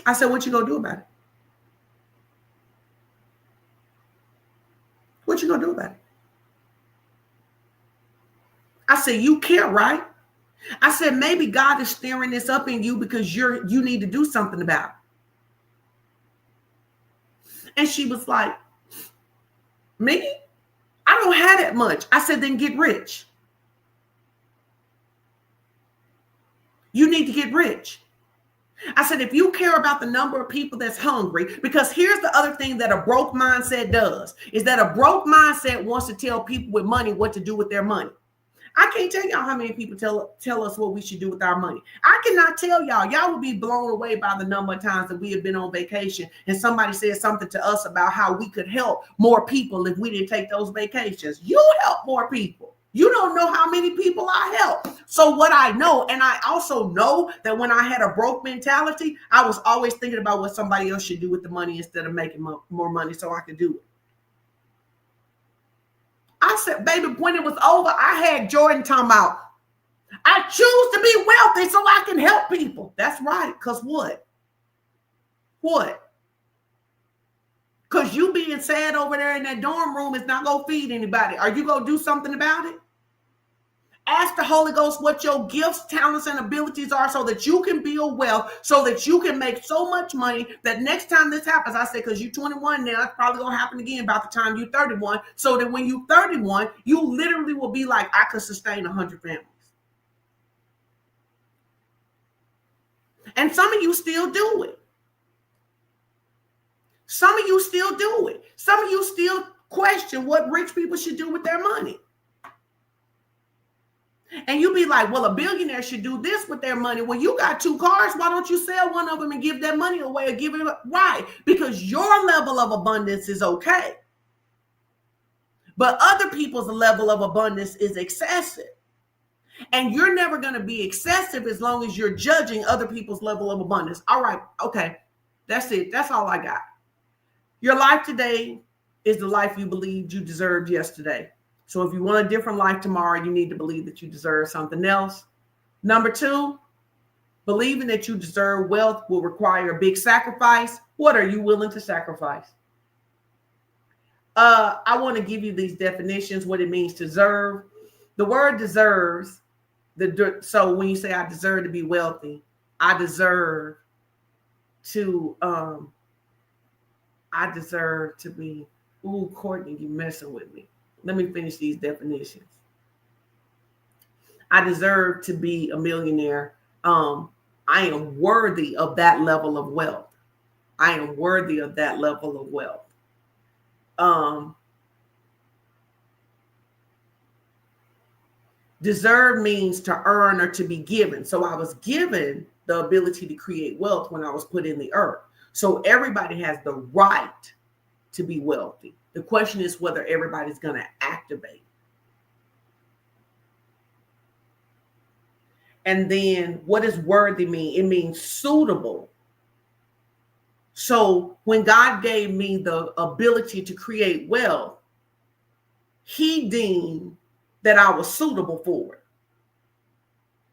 I said, what you gonna do about it? What you gonna do about it? I said, you care, right? I said, maybe God is stirring this up in you because you need to do something about it. And she was like, me? I don't have that much. I said, then get rich. You need to get rich. I said, if you care about the number of people that's hungry, because here's the other thing that a broke mindset does, is that a broke mindset wants to tell people with money what to do with their money. I can't tell y'all how many people tell us what we should do with our money. I cannot tell y'all. Y'all will be blown away by the number of times that we have been on vacation and somebody said something to us about how we could help more people if we didn't take those vacations. You help more people. You don't know how many people I help. So what I know, and I also know that when I had a broke mentality, I was always thinking about what somebody else should do with the money instead of making more money so I could do it. I said, baby, when it was over, I had Jordan talking about, I choose to be wealthy so I can help people. That's right. Because what? What? Because you being sad over there in that dorm room is not going to feed anybody. Are you going to do something about it? Ask the Holy Ghost what your gifts, talents, and abilities are so that you can build wealth, so that you can make so much money that next time this happens, I say, because you're 21 now, it's probably going to happen again about the time you're 31, so that when you're 31, you literally will be like, I could sustain 100 families. And some of you still do it. Some of you still do it. Some of you still question what rich people should do with their money. And you be like, well, a billionaire should do this with their money. Well, you got 2 cars. Why don't you sell one of them and give that money away or give it up? Why? Because your level of abundance is okay. But other people's level of abundance is excessive. And you're never going to be excessive as long as you're judging other people's level of abundance. All right. Okay. That's it. That's all I got. Your life today is the life you believed you deserved yesterday. So if you want a different life tomorrow, you need to believe that you deserve something else. Number 2, believing that you deserve wealth will require a big sacrifice. What are you willing to sacrifice? I want to give you these definitions, what it means to deserve. The word deserves, so when you say I deserve to be wealthy, I deserve to be, ooh, Courtney, you messing with me. Let me finish these definitions. I deserve to be a millionaire. I am worthy of that level of wealth. I am worthy of that level of wealth. Deserve means to earn or to be given. So I was given the ability to create wealth when I was put in the earth. So everybody has the right to be wealthy. The question is whether everybody's going to activate. And then what does worthy mean? It means suitable. So when God gave me the ability to create wealth, he deemed that I was suitable for it.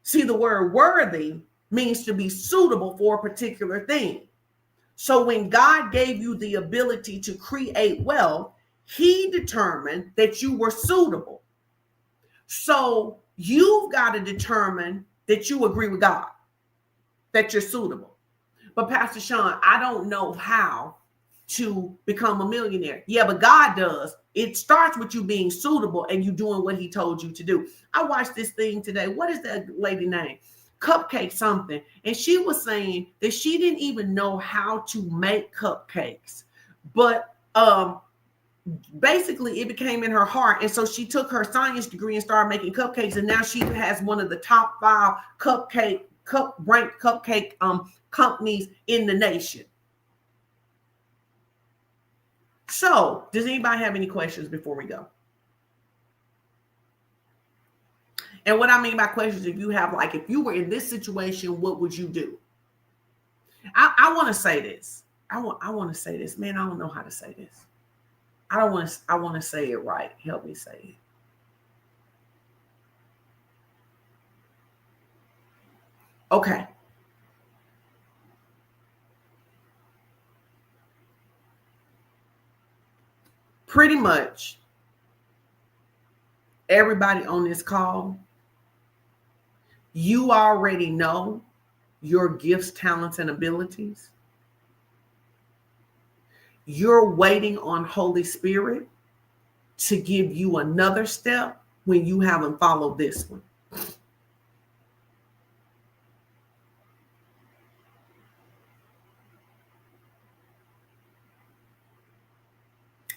See, the word worthy means to be suitable for a particular thing. So when God gave you the ability to create wealth, he determined that you were suitable. So you've got to determine that you agree with God, that you're suitable. But Pastor Sean, I don't know how to become a millionaire. Yeah, but God does. It starts with you being suitable and you doing what he told you to do. I watched this thing today. What is that lady name? Cupcake something. And she was saying that she didn't even know how to make cupcakes. But basically it became in her heart. And so she took her science degree and started making cupcakes. And now she has one of the top 5 ranked cupcake companies in the nation. So, does anybody have any questions before we go? And what I mean by questions, if you were in this situation, what would you do? I want to say this. I want to say this. Man, I don't know how to say this. I want to say it right. Help me say it. Okay. Pretty much everybody on this call, you already know your gifts, talents, and abilities. You're waiting on Holy Spirit to give you another step when you haven't followed this one.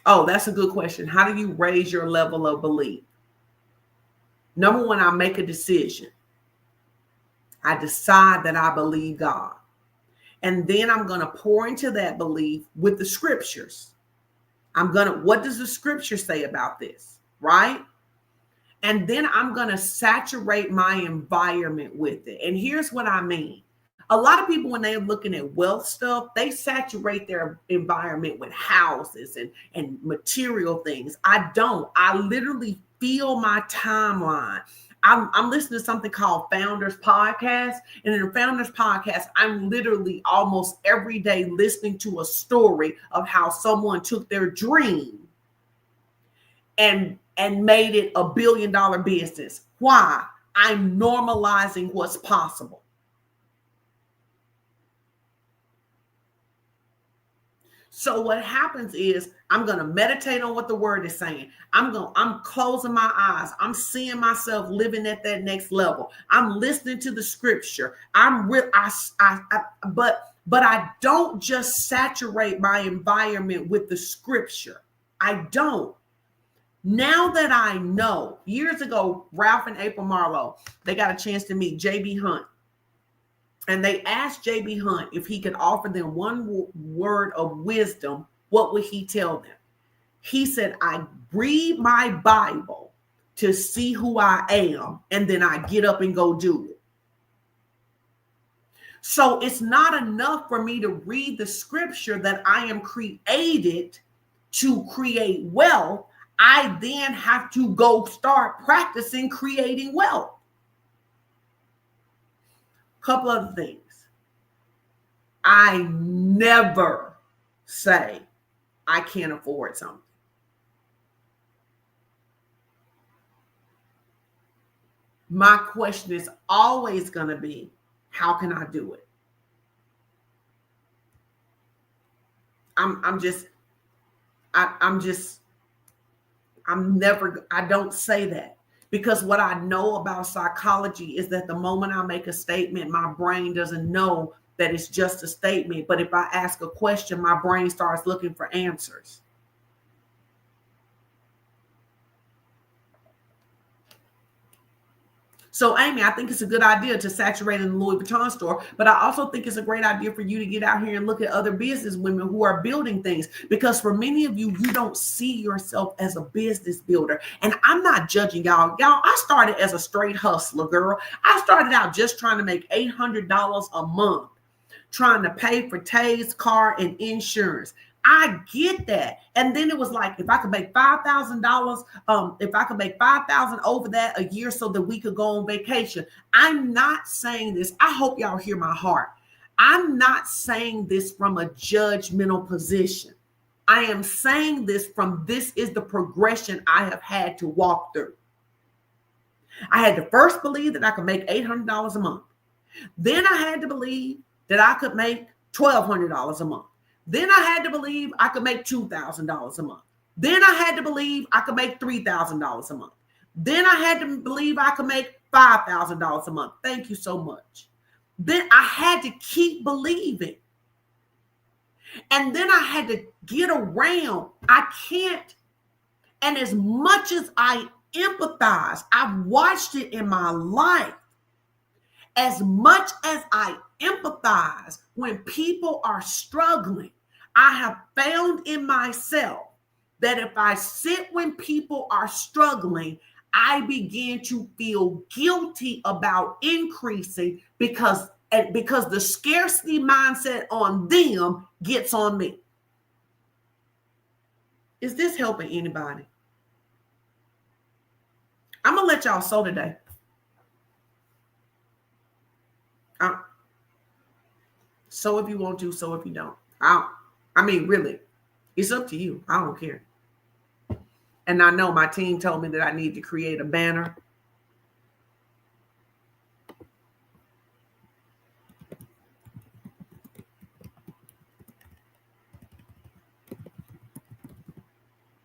Oh, that's a good question. How do you raise your level of belief? Number 1, I make a decision. I decide that I believe God. And then I'm going to pour into that belief with the scriptures. What does the scripture say about this? Right? And then I'm going to saturate my environment with it. And here's what I mean. A lot of people, when they're looking at wealth stuff, they saturate their environment with houses and material things. I don't. I literally feel my timeline. I'm listening to something called Founders Podcast. And in the Founders Podcast, I'm literally almost every day listening to a story of how someone took their dream and and made it a $1 billion business. Why? I'm normalizing what's possible. So what happens is I'm going to meditate on what the word is saying. I'm closing my eyes. I'm seeing myself living at that next level. I'm listening to the scripture. But I don't just saturate my environment with the scripture. I don't. Now that I know, years ago, Ralph and April Marlowe, they got a chance to meet J.B. Hunt. And they asked J.B. Hunt if he could offer them one word of wisdom, what would he tell them? He said, I read my Bible to see who I am, and then I get up and go do it. So it's not enough for me to read the scripture that I am created to create wealth. I then have to go start practicing creating wealth. Couple other things. I never say I can't afford something. My question is always going to be, how can I do it? I don't say that. Because what I know about psychology is that the moment I make a statement, my brain doesn't know that it's just a statement. But if I ask a question, my brain starts looking for answers. So, Amy, I think it's a good idea to saturate in the Louis Vuitton store, but I also think it's a great idea for you to get out here and look at other business women who are building things, because for many of you, you don't see yourself as a business builder. And I'm not judging y'all. I started as a straight hustler, girl. I started out just trying to make $800 a month, trying to pay for Tay's car and insurance. I get that. And then it was like, if I could make $5,000, if I could make $5,000 over that a year so that we could go on vacation. I'm not saying this. I hope y'all hear my heart. I'm not saying this from a judgmental position. I am saying this from, this is the progression I have had to walk through. I had to first believe that I could make $800 a month. Then I had to believe that I could make $1,200 a month. Then I had to believe I could make $2,000 a month. Then I had to believe I could make $3,000 a month. Then I had to believe I could make $5,000 a month. Thank you so much. Then I had to keep believing. And then I had to get around. I can't. And as much as I empathize, I've watched it in my life. As much as I empathize when people are struggling, I have found in myself that if I sit when people are struggling, I begin to feel guilty about increasing because the scarcity mindset on them gets on me. Is this helping anybody? I'm going to let y'all sow today. So if you want to, so if you don't. I mean, really, it's up to you. I don't care. And I know my team told me that I need to create a banner.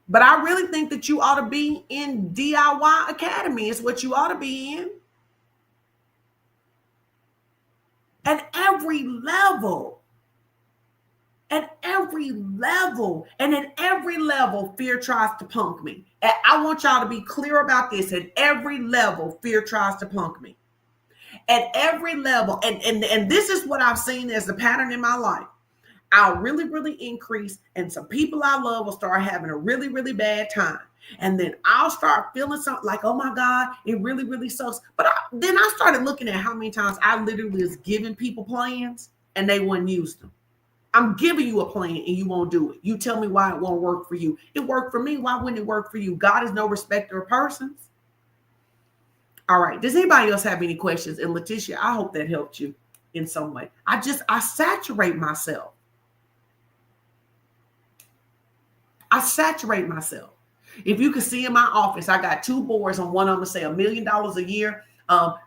But I really think that you ought to be in DIY Academy. It's what you ought to be in. At every level. At every level. And at every level, fear tries to punk me. And I want y'all to be clear about this. At every level, fear tries to punk me. At every level. And this is what I've seen as the pattern in my life. I'll really, really increase. And some people I love will start having a really, really bad time. And then I'll start feeling something like, oh my God, it really, really sucks. But then I started looking at how many times I literally was giving people plans and they wouldn't use them. I'm giving you a plan and you won't do it. You tell me why it won't work for you. It worked for me. Why wouldn't it work for you? God is no respecter of persons. All right. Does anybody else have any questions? And Letitia, I hope that helped you in some way. I saturate myself. I saturate myself. If you can see in my office, I got 2 boards. On one of them say $1 million a year.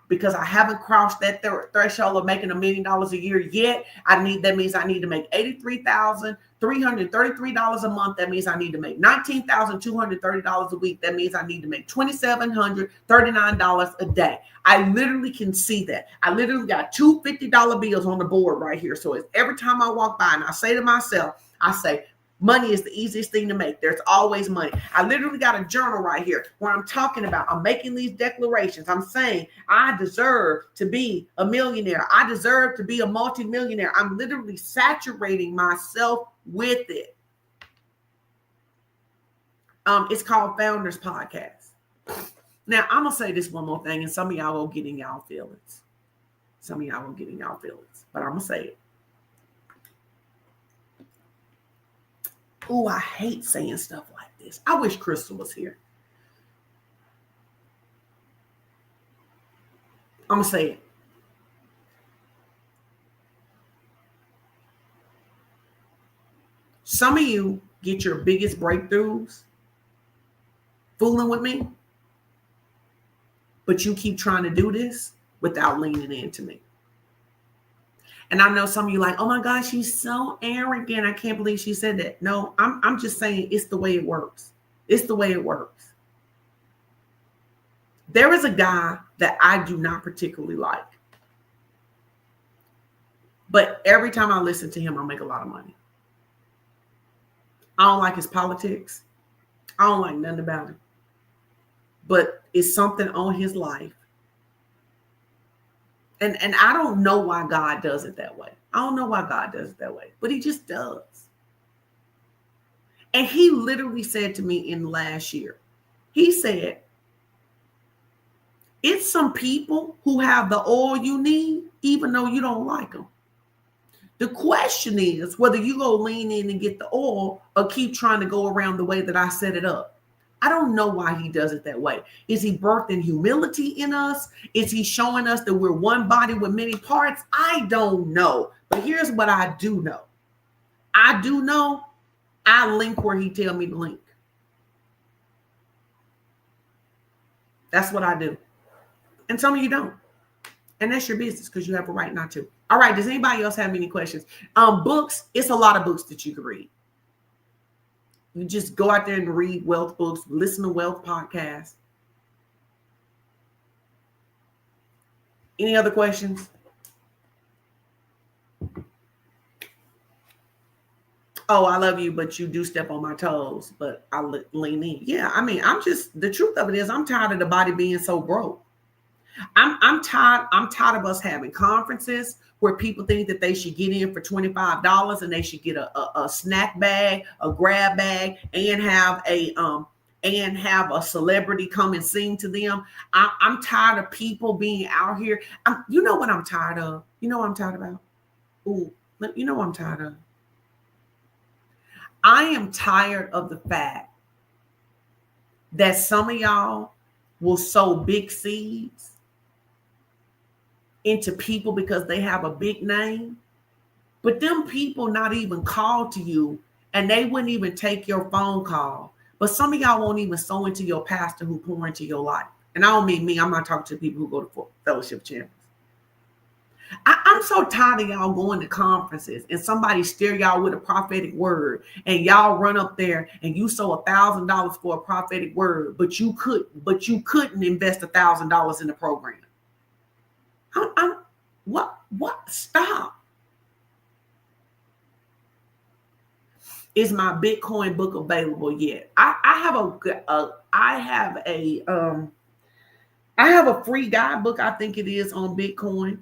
Because I haven't crossed that threshold of making $1 million a year yet. That means I need to make $83,333 a month. That means I need to make $19,230 a week. That means I need to make $2,739 a day. I literally can see that. I literally got 2 $50 bills on the board right here. So it's every time I walk by and I say to myself, I say, money is the easiest thing to make. There's always money. I literally got a journal right here where I'm talking about, I'm making these declarations. I'm saying I deserve to be a millionaire. I deserve to be a multimillionaire. I'm literally saturating myself with it. It's called Founders Podcast. Now, I'm going to say this one more thing, and some of y'all will get in y'all feelings. But I'm going to say it. Oh, I hate saying stuff like this. I wish Crystal was here. I'm going to say it. Some of you get your biggest breakthroughs fooling with me, but you keep trying to do this without leaning into me. And I know some of you like, oh my gosh, she's so arrogant. I can't believe she said that. No, I'm just saying it's the way it works. It's the way it works. There is a guy that I do not particularly like. But every time I listen to him, I make a lot of money. I don't like his politics. I don't like nothing about him. But it's something on his life. And I don't know why God does it that way. But he just does. And he literally said to me in last year, he said, it's some people who have the oil you need, even though you don't like them. The question is whether you go lean in and get the oil or keep trying to go around the way that I set it up. I don't know why he does it that way. Is he birthing humility in us? Is he showing us that we're one body with many parts? I don't know. But here's what I do know. I link where he tell me to link. That's what I do. And some of you don't. And that's your business because you have a right not to. All right. Does anybody else have any questions? Books. It's a lot of books that you can read. You just go out there and read wealth books, listen to wealth podcasts. Any other questions? Oh, I love you, but you do step on my toes, but I lean in. Yeah, I mean, the truth of it is I'm tired of the body being so broke. I'm tired of us having conferences where people think that they should get in for $25 and they should get a snack bag, a grab bag, and have a celebrity come and sing to them. I'm tired of people being out here. You know what I'm tired of? You know what I'm tired about? Ooh, you know what I'm tired of? I am tired of the fact that some of y'all will sow big seeds into people because they have a big name, but them people not even call to you and they wouldn't even take your phone call. But some of y'all won't even sow into your pastor who pour into your life. And I don't mean me. I'm not talking to people who go to fellowship champions. I'm so tired of y'all going to conferences and somebody steer y'all with a prophetic word and y'all run up there and you sow $1,000 for a prophetic word, but you couldn't invest $1,000 in the program. What? Stop. Is my Bitcoin book available yet? I have a free guidebook. I think it is on Bitcoin.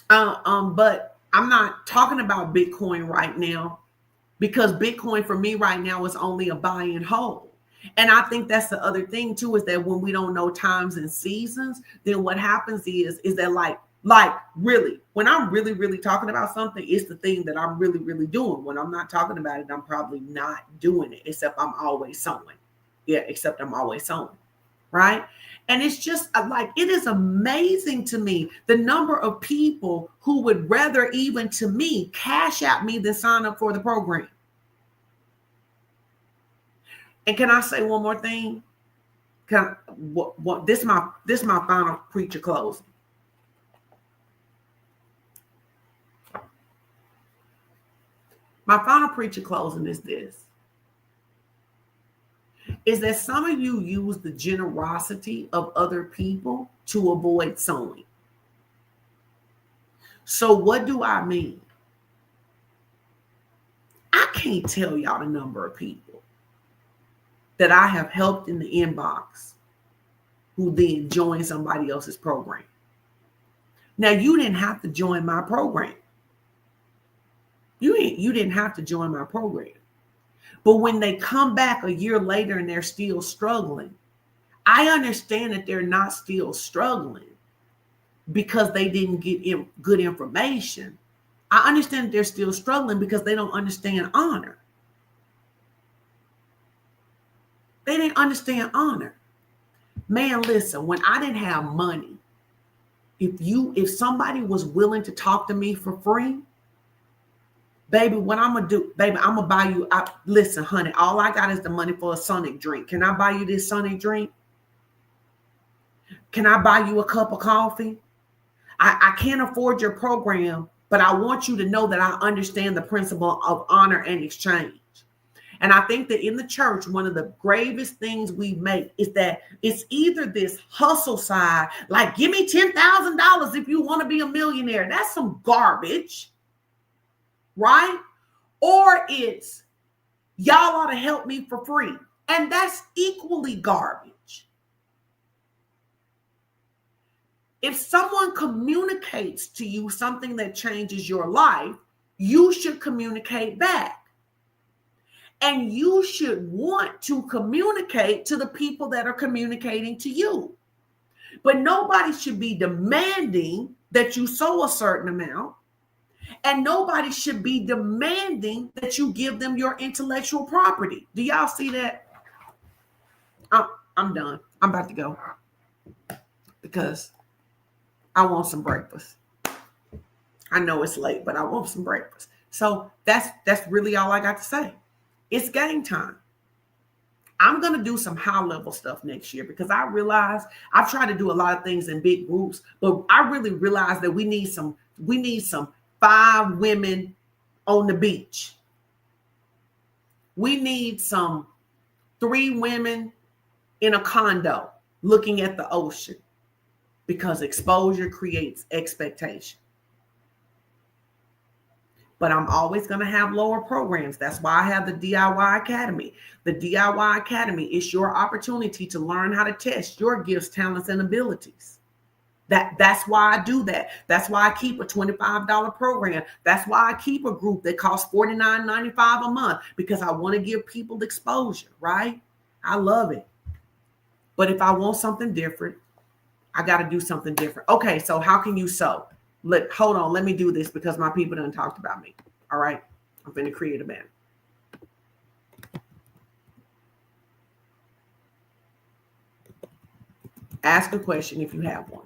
But I'm not talking about Bitcoin right now because Bitcoin for me right now is only a buy and hold. And I think that's the other thing too, is that when we don't know times and seasons, then what happens is that like really, when I'm really, really talking about something, it's the thing that I'm really, really doing. When I'm not talking about it, I'm probably not doing it, except I'm always sowing. Right? And it's just like, it is amazing to me, the number of people who would rather even to me cash out me than sign up for the program. And can I say one more thing? This my final preacher closing. My final preacher closing is this. Is that some of you use the generosity of other people to avoid sowing. So what do I mean? I can't tell y'all the number of people that I have helped in the inbox who then join somebody else's program. Now, you didn't have to join my program. You didn't have to join my program. But when they come back a year later and they're still struggling, I understand that they're not still struggling because they didn't get good information. I understand that they're still struggling because they don't understand honor. They didn't understand honor. Man, listen, when I didn't have money, if somebody was willing to talk to me for free, baby, what I'm gonna do, baby, I'm gonna buy you. Listen, honey, all I got is the money for a Sonic drink. Can I buy you this Sonic drink? Can I buy you a cup of coffee? I can't afford your program, but I want you to know that I understand the principle of honor and exchange. And I think that in the church, one of the gravest things we make is that it's either this hustle side, like give me $10,000 if you want to be a millionaire. That's some garbage, right? Or it's y'all ought to help me for free. And that's equally garbage. If someone communicates to you something that changes your life, you should communicate back. And you should want to communicate to the people that are communicating to you. But nobody should be demanding that you sow a certain amount. And nobody should be demanding that you give them your intellectual property. Do y'all see that? I'm done. I'm about to go because I want some breakfast. I know it's late, but I want some breakfast. So that's really all I got to say. It's game time. I'm going to do some high level stuff next year because I realize I've tried to do a lot of things in big groups, but I really realize that we need some 5 women on the beach. We need some 3 women in a condo looking at the ocean because exposure creates expectation. But I'm always going to have lower programs. That's why I have the DIY Academy. The DIY Academy is your opportunity to learn how to test your gifts, talents, and abilities. That's why I do that. That's why I keep a $25 program. That's why I keep a group that costs $49.95 a month because I want to give people exposure, right? I love it. But if I want something different, I got to do something different. Okay, so how can you sow? Hold on, let me do this because my people done talked about me. All right, I'm going to create a banner. Ask a question if you have one.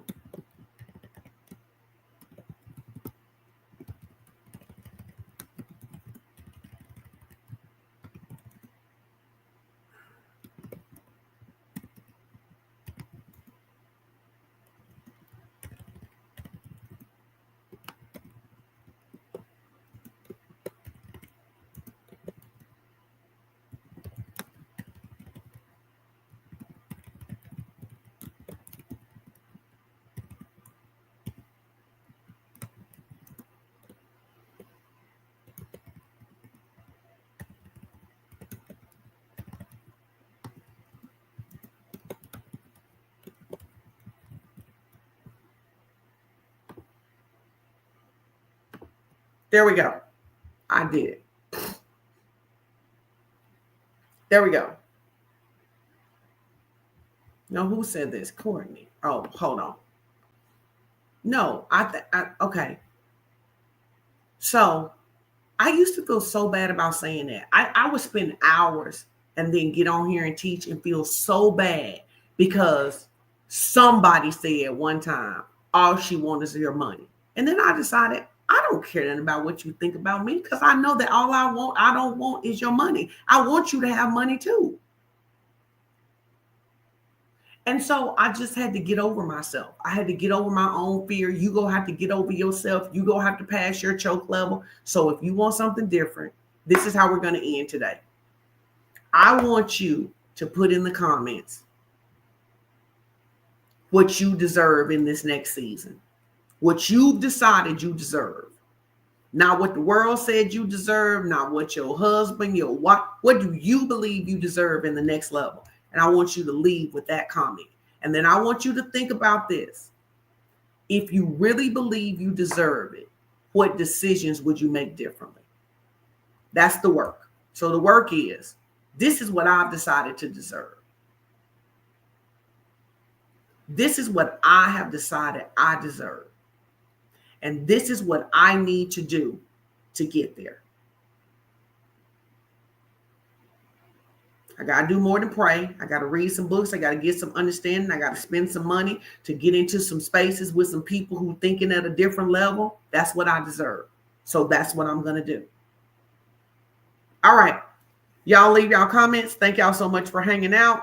There we go. I did it. There we go. No, who said this? Courtney. Oh, hold on. No, okay. So I used to feel so bad about saying that. I would spend hours and then get on here and teach and feel so bad because somebody said one time, all she wants is your money. And then I decided, I don't care nothing about what you think about me because I know that all I don't want is your money. I want you to have money too. And so I just had to get over myself. I had to get over my own fear. You go have to get over yourself. You go have to pass your choke level. So if you want something different, this is how we're going to end today. I want you to put in the comments what you deserve in this next season, what you've decided you deserve. Not what the world said you deserve, not what your husband, your wife, what do you believe you deserve in the next level? And I want you to leave with that comment. And then I want you to think about this. If you really believe you deserve it, what decisions would you make differently? That's the work. So the work is, this is what I've decided to deserve. This is what I have decided I deserve. And this is what I need to do to get there. I got to do more than pray. I got to read some books. I got to get some understanding. I got to spend some money to get into some spaces with some people who thinking at a different level. That's what I deserve. So that's what I'm going to do. All right. Y'all leave y'all comments. Thank y'all so much for hanging out.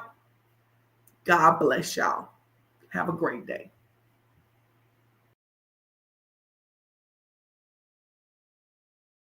God bless y'all. Have a great day.